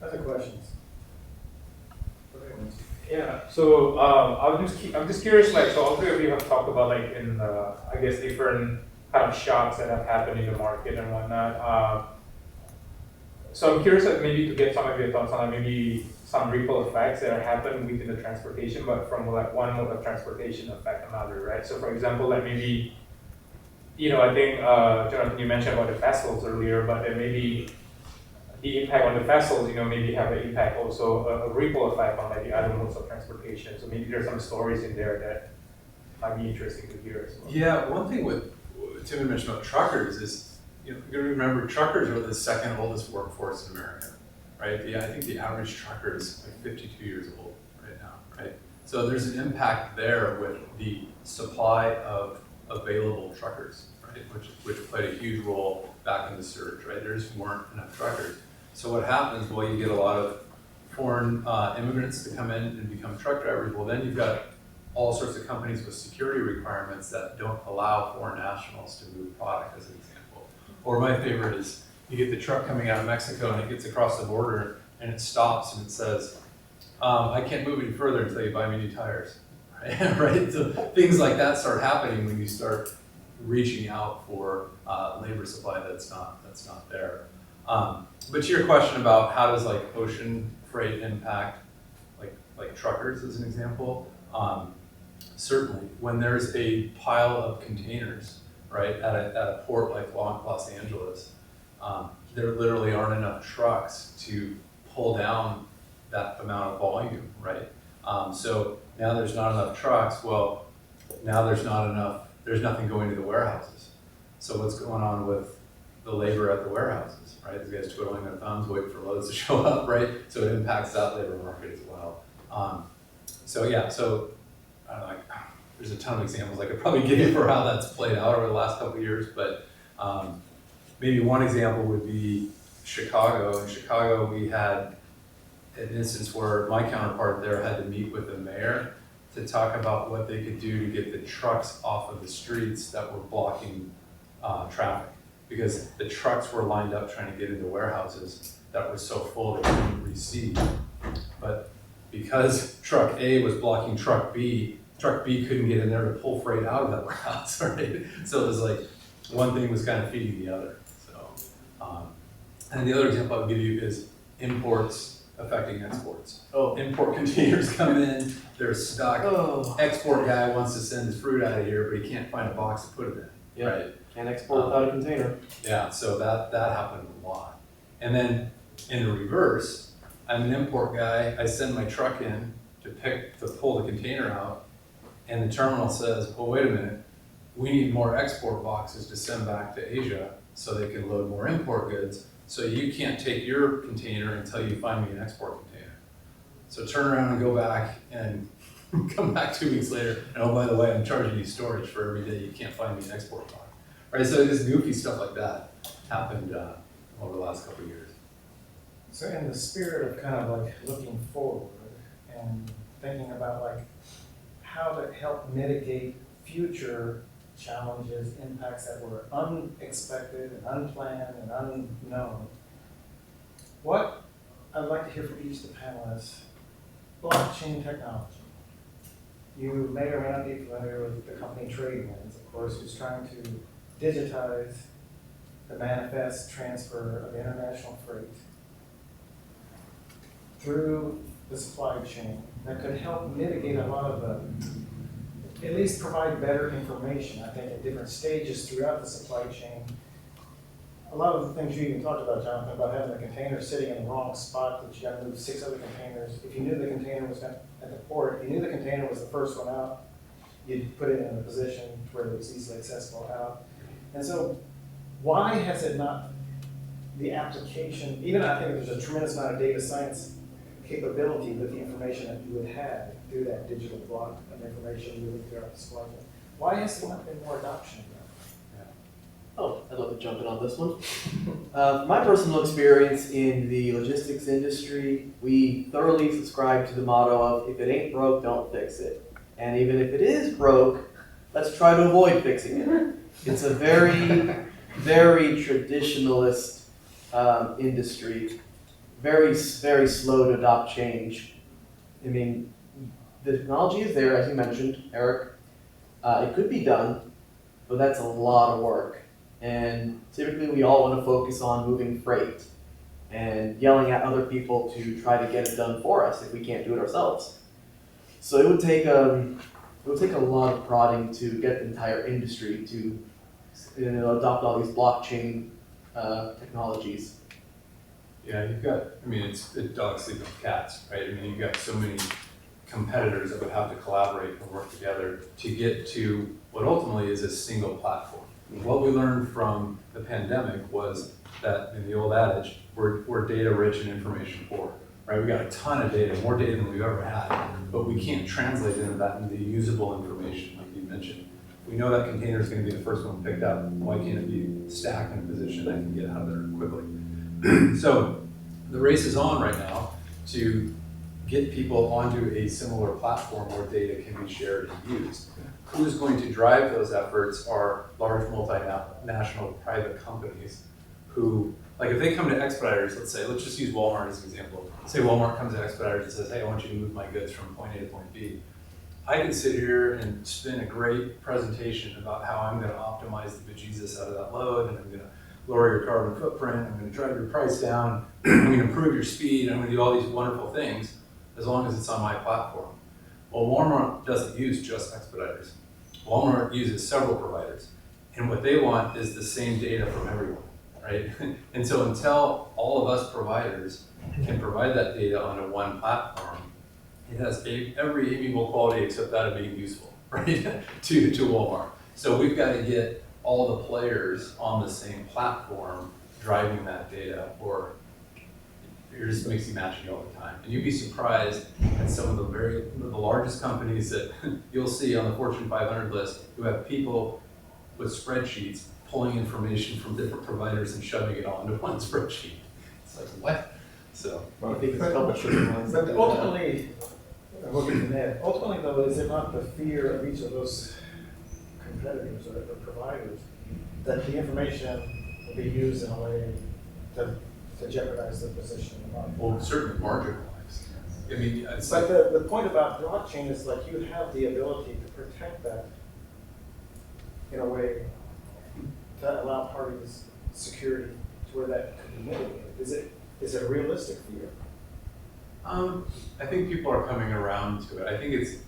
Other questions? Yeah, so I'm just curious, so all three of you have talked about in I guess different kind of shocks that have happened in the market and whatnot. So I'm curious, maybe to get some of your thoughts on maybe some ripple effects that are happening within the transportation, but from like one mode of transportation affect another, right? So for example, like maybe, I think, Jonathan, you mentioned about the vessels earlier, but then maybe the impact on the vessels, maybe have an impact also, a ripple effect on like the other modes of transportation. So maybe there's some stories in there that might be interesting to hear as well. Yeah, one thing with Tim had mentioned about truckers is, you got to remember truckers are the second oldest workforce in America, right? I think the average trucker is like 52 years old right now, right? So there's an impact there with the supply of available truckers, right? Which played a huge role back in the surge, right? There just weren't enough truckers. So what happens? Well, you get a lot of foreign immigrants to come in and become truck drivers. Well, then you've got all sorts of companies with security requirements that don't allow foreign nationals to move product, as an example. Or my favorite is you get the truck coming out of Mexico and it gets across the border and it stops and it says, I can't move any further until you buy me new tires, right? Right? So things like that start happening when you start reaching out for labor supply that's not there. But to your question about how does like ocean freight impact like truckers as an example, certainly when there's a pile of containers, right, at a port like Los Angeles, there literally aren't enough trucks to pull down that amount of volume, right? So now there's not enough trucks. Well, now there's nothing going to the warehouses. So what's going on with the labor at the warehouses, right? These guys twiddling their thumbs, waiting for loads to show up, right? So it impacts that labor market as well. So I don't know, like, there's a ton of examples I could probably give you for how that's played out over the last couple of years, but maybe one example would be Chicago. In Chicago, we had an instance where my counterpart there had to meet with the mayor to talk about what they could do to get the trucks off of the streets that were blocking traffic, because the trucks were lined up trying to get into warehouses that were so full they couldn't receive. But because truck A was blocking truck B couldn't get in there to pull freight out of that warehouse, right? So it was like one thing was kind of feeding the other. So, and the other example I'll give you is imports affecting exports. Import containers come in, they're stuck. Export guy wants to send his fruit out of here, but he can't find a box to put it in, right? Can't export without a container. Yeah, so that happened a lot. And then in the reverse, I'm an import guy, I send my truck in to pull the container out, and the terminal says, well, wait a minute, we need more export boxes to send back to Asia so they can load more import goods, so you can't take your container until you find me an export container. So turn around and go back and come back 2 weeks later, and oh, by the way, I'm charging you storage for every day you can't find me an export box. Right, so this goofy stuff like that happened over the last couple of years. So in the spirit of kind of like looking forward and thinking about like how to help mitigate future challenges, impacts that were unexpected and unplanned and unknown, what I'd like to hear from each of the panelists, blockchain technology. You may or may not be familiar with the company TradeWinds, of course, who's trying to digitize the manifest transfer of international freight through the supply chain that could help mitigate a lot of the, at least provide better information, I think, at different stages throughout the supply chain. A lot of the things you even talked about, Jonathan, about having the container sitting in the wrong spot, that you got to move 6 other containers. If you knew the container was at the port, if you knew the container was the first one out, you'd put it in a position where it was easily accessible out. And so why has it not, the application, even I think there's a tremendous amount of data science capability with the information that you would have through that digital block of information moving throughout the supply chain. Why has there not been more adoption of that? Oh, I'd love to jump in on this one. My personal experience in the logistics industry, we thoroughly subscribe to the motto of, if it ain't broke, don't fix it. And even if it is broke, let's try to avoid fixing it. It's a very, very traditionalist industry, very, very slow to adopt change. I mean, the technology is there, as you mentioned, Eric. It could be done, but that's a lot of work. And typically we all want to focus on moving freight. and yelling at other people to try to get it done for us if we can't do it ourselves. So it would take a lot of prodding to get the entire industry to adopt all these blockchain technologies. Yeah, you've got, I mean, it's dogs sleeping with cats, right? I mean, you've got so many competitors that would have to collaborate and work together to get to what ultimately is a single platform. What we learned from the pandemic was that, in the old adage, we're data rich and information poor, right? We got a ton of data, more data than we've ever had, but we can't translate into that into usable information, like you mentioned. We know that container is going to be the first one picked up. Why can't it be stacked in a position that can get out of there quickly? So the race is on right now to get people onto a similar platform where data can be shared and used. Who's going to drive those efforts are large multinational private companies who, like if they come to Expeditors, let's just use Walmart as an example. Say Walmart comes to Expeditors and says, hey, I want you to move my goods from point A to point B. I can sit here and spin a great presentation about how I'm going to optimize the bejesus out of that load, and I'm going to lower your carbon footprint, I'm going to drive your price down, I'm going to improve your speed, I'm going to do all these wonderful things as long as it's on my platform. Well, Walmart doesn't use just Expeditors. Walmart uses several providers, and what they want is the same data from everyone, right? And so until all of us providers can provide that data onto one platform, it has every amiable quality except that of being useful, right, to Walmart. So we've got to get all the players on the same platform driving that data, or you're just mixing matching all the time. And you'd be surprised at some of the largest companies that you'll see on the Fortune 500 list who have people with spreadsheets pulling information from different providers and shoving it all into one spreadsheet. It's like, what? So, I think it's a couple shipping lines. But ultimately, looking at that, ultimately though, is it not the fear of each of those competitors or providers that the information will be used in a way to jeopardize their position in the market? well, certainly marginalized. I mean, it's But like, the point about blockchain is like you have the ability to protect that in a way to allow parties security to where that could be mitigated. Is it a realistic fear? I think people are coming around to it. I think it's, in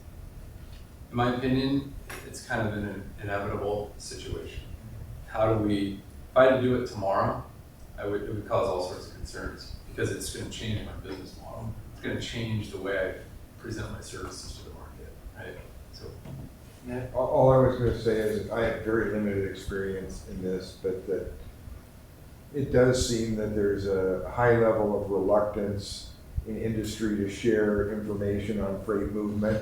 my opinion, it's kind of an inevitable situation. How do we, if I had to do it tomorrow, it would cause all sorts of concerns because it's going to change my business model. It's going to change the way I present my services to the market, right? So, Yeah. All I was going to say is I have very limited experience in this, but that it does seem that there's a high level of reluctance in industry to share information on freight movement.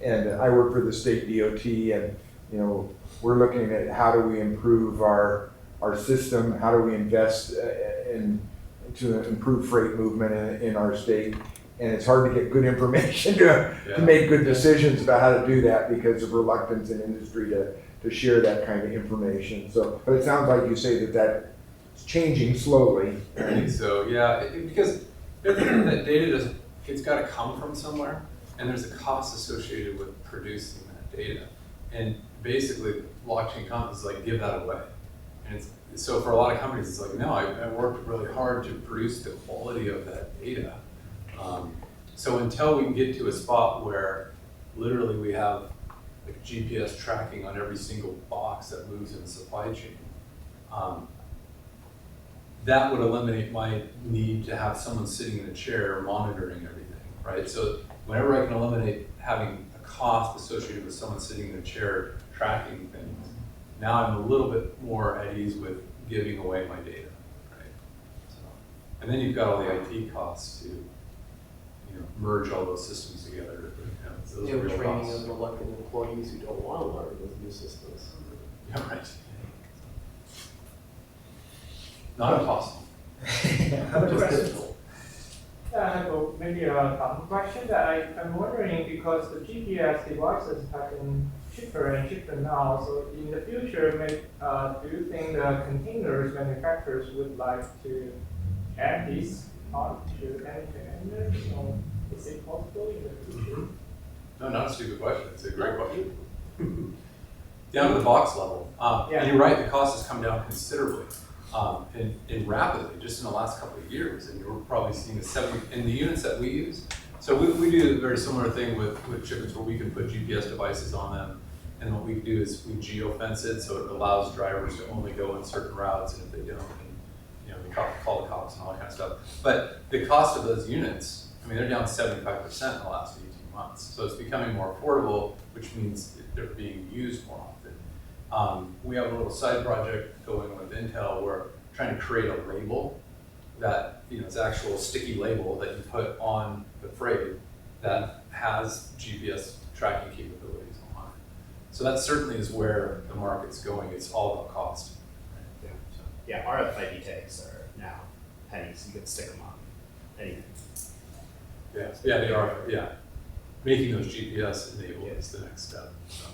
And I work for the state DOT, and we're looking at how do we improve our system, how do we invest to improve freight movement in our state. And it's hard to get good information to make good decisions about how to do that because of reluctance in industry to share that kind of information. So, but it sounds like you say that's changing slowly. I think so, yeah, because that data it's got to come from somewhere, and there's a cost associated with producing that data. And basically, blockchain companies like give that away. And so for a lot of companies, it's like, no, I worked really hard to produce the quality of that data. So until we can get to a spot where literally we have like GPS tracking on every single box that moves in the supply chain, that would eliminate my need to have someone sitting in a chair monitoring everything, right? So whenever I can eliminate having a cost associated with someone sitting in a chair tracking things, now I'm a little bit more at ease with giving away my data, right? So, and then you've got all the IT costs to merge all those systems together. Those are real Training costs. of reluctant employees who don't want to learn those new systems. Yeah, right. Not impossible. Another question. I have maybe a common question that I'm wondering, because the GPS devices have been cheaper and cheaper now, so in the future, do you think the containers manufacturers would like to add this on to any containers, or is it possible in the future? No, not a stupid question. It's a great question. Down to the box level. Yeah. You're right, the cost has come down considerably. and rapidly, just in the last couple of years. And you're probably seeing a 70 in the units that we use. So we do a very similar thing with shipments where we can put GPS devices on them. And what we do is we geofence it, so it allows drivers to only go on certain routes, and if they don't, then, we call the cops and all that kind of stuff. But the cost of those units, they're down 75% in the last 18 months. So it's becoming more affordable, which means they're being used more often. We have a little side project going with Intel. We're trying to create a label that, it's an actual sticky label that you put on the freight that has GPS tracking capabilities on it. So that certainly is where the market's going. It's all about cost. Yeah. Yeah, RFID tags are now pennies. You can stick them on anything. Yeah, they are. Yeah, making those GPS enabled is the next step. So.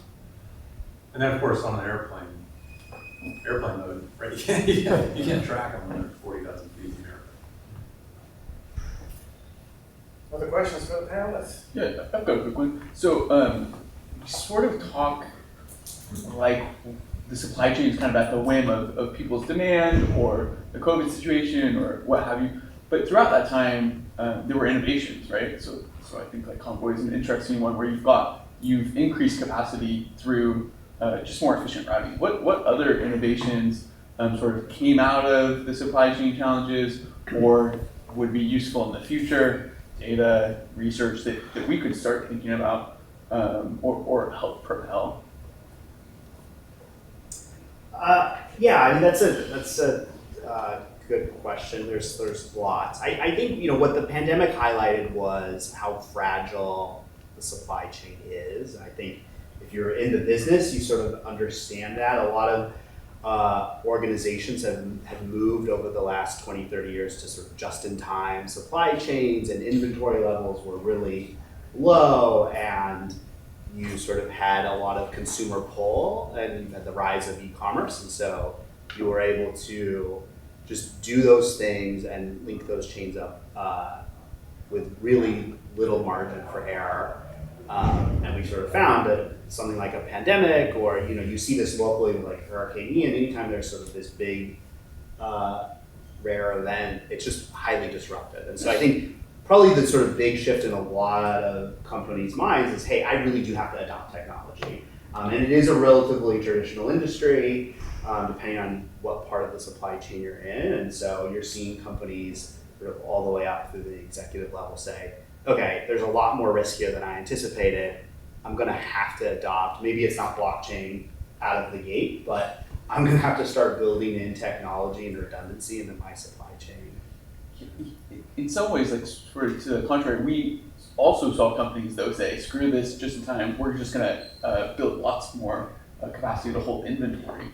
And then, of course, on an airplane mode, right? You can't track them when they're 40,000 feet in the air. Other questions for the panelists? Yeah, I've got a quick one. So, you sort of talk like the supply chain is kind of at the whim of people's demand or the COVID situation or what have you. But throughout that time, there were innovations, right? So I think like Convoy is an interesting one where you've increased capacity through just more efficient routing. What other innovations sort of came out of the supply chain challenges or would be useful in the future? Data research that we could start thinking about or help propel? Yeah, that's a good question. There's lots. I think what the pandemic highlighted was how fragile the supply chain is. I think if you're in the business, you sort of understand that. A lot of organizations have moved over the last 20, 30 years to sort of just-in-time supply chains, and inventory levels were really low, and you sort of had a lot of consumer pull and the rise of e-commerce, and so you were able to just do those things and link those chains up with really little margin for error. And we sort of found that something like a pandemic, or you see this locally with like Hurricane Ian, anytime there's sort of this big rare event, it's just highly disruptive. And so I think probably the sort of big shift in a lot of companies' minds is, hey, I really do have to adopt technology. And it is a relatively traditional industry, depending on what part of the supply chain you're in. And so you're seeing companies sort of all the way up through the executive level say, okay, there's a lot more risk here than I anticipated. I'm gonna have to adopt, maybe it's not blockchain out of the gate, but I'm gonna have to start building in technology and redundancy into my supply chain. In some ways, like sort of to the contrary, we also saw companies though say, screw this, just in time, we're just gonna build lots more capacity to hold inventory.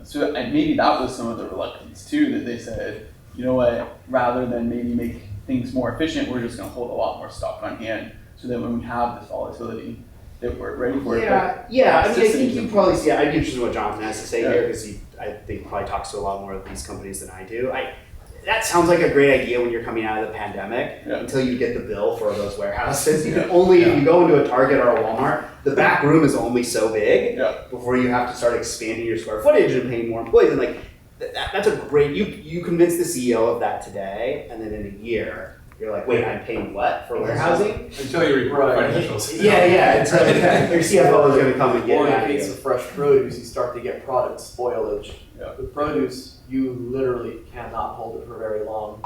So and maybe that was some of the reluctance too, that they said, you know what, rather than maybe make things more efficient, we're just gonna hold a lot more stock on hand so that when we have this volatility, that we're ready for it. Yeah, I think you probably see, I'd be interested in what Jonathan has to say here, because I think he probably talks to a lot more of these companies than I do. That sounds like a great idea when you're coming out of the pandemic, until you get the bill for those warehouses. You can only, if you go into a Target or a Walmart, the back room is only so big before you have to start expanding your square footage and paying more employees. And like, that's a great, you convince the CEO of that today, and then in a year, you're like, wait, I'm paying what for warehousing? Until you report financials. Until your CFO is going to come and get it. Or in out the of case you. of fresh produce, you start to get product spoilage. With produce, you literally cannot hold it for very long.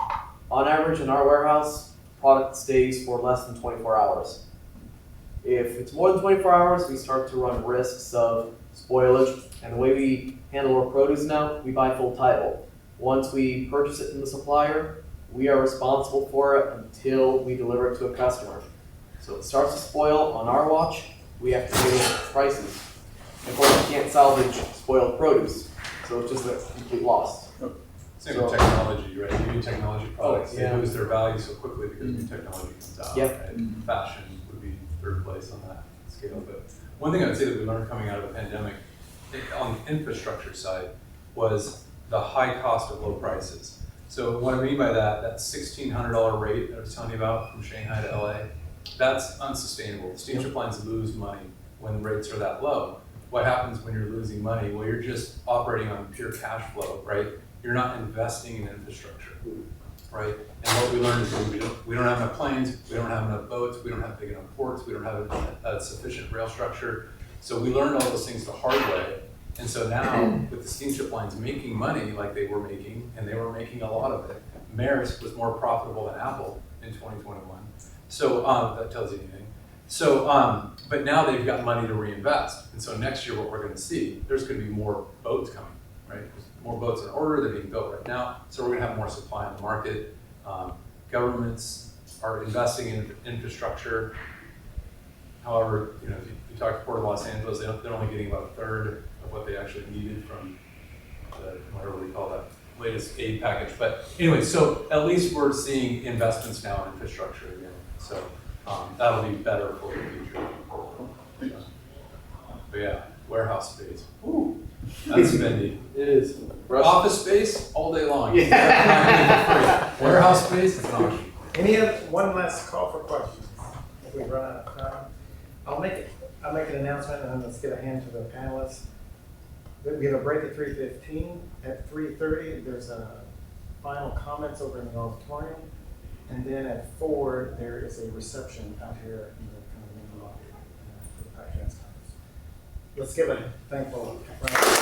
On average, in our warehouse, product stays for less than 24 hours. If it's more than 24 hours, we start to run risks of spoilage. And the way we handle our produce now, we buy full title. Once we purchase it from the supplier, we are responsible for it until we deliver it to a customer. So it starts to spoil on our watch, we have to pay prices. Of course, we can't salvage spoiled produce, so it's just a complete loss. Same with technology, right? New technology products, they lose their value so quickly because new technology comes out. Right? Fashion would be third place on that scale. But one thing I would say that we learned coming out of the pandemic on the infrastructure side was the high cost of low prices. So what I mean by that $1,600 rate that I was telling you about from Shanghai to LA, that's unsustainable. The steamship lines lose money when rates are that low. What happens when you're losing money? Well, you're just operating on pure cash flow, right? you're not investing in infrastructure, right? And what we learned is that we don't have enough planes, we don't have enough boats, we don't have big enough ports, we don't have a sufficient rail structure. So we learned all those things the hard way. And so now, with the steamship lines making money like they were making, and they were making a lot of it, Maersk was more profitable than Apple in 2021. So that tells you anything. So, but now they've got money to reinvest. And so next year, what we're going to see, there's going to be more boats coming, right? There's more boats in order, they're being built right now. So we're going to have more supply in the market. Governments are investing in infrastructure. However, if you talk to Port of Los Angeles, they're only getting about a third of what they actually needed from the, whatever we call that latest aid package. But anyway, so at least we're seeing investments now in infrastructure again. So that'll be better for the future. But yeah, warehouse space. Ooh, that's spendy. It is. Office space all day long. Yeah. Warehouse space is an option. One last call for questions. If we run out of time, I'll make an announcement and then let's get a hand to the panelists. We have a break at 3:15. At 3:30, there's a final comments over in the auditorium. And then at 4, there is a reception out here in the main lobby for the PacTrans conference. Let's give a thankful round of applause.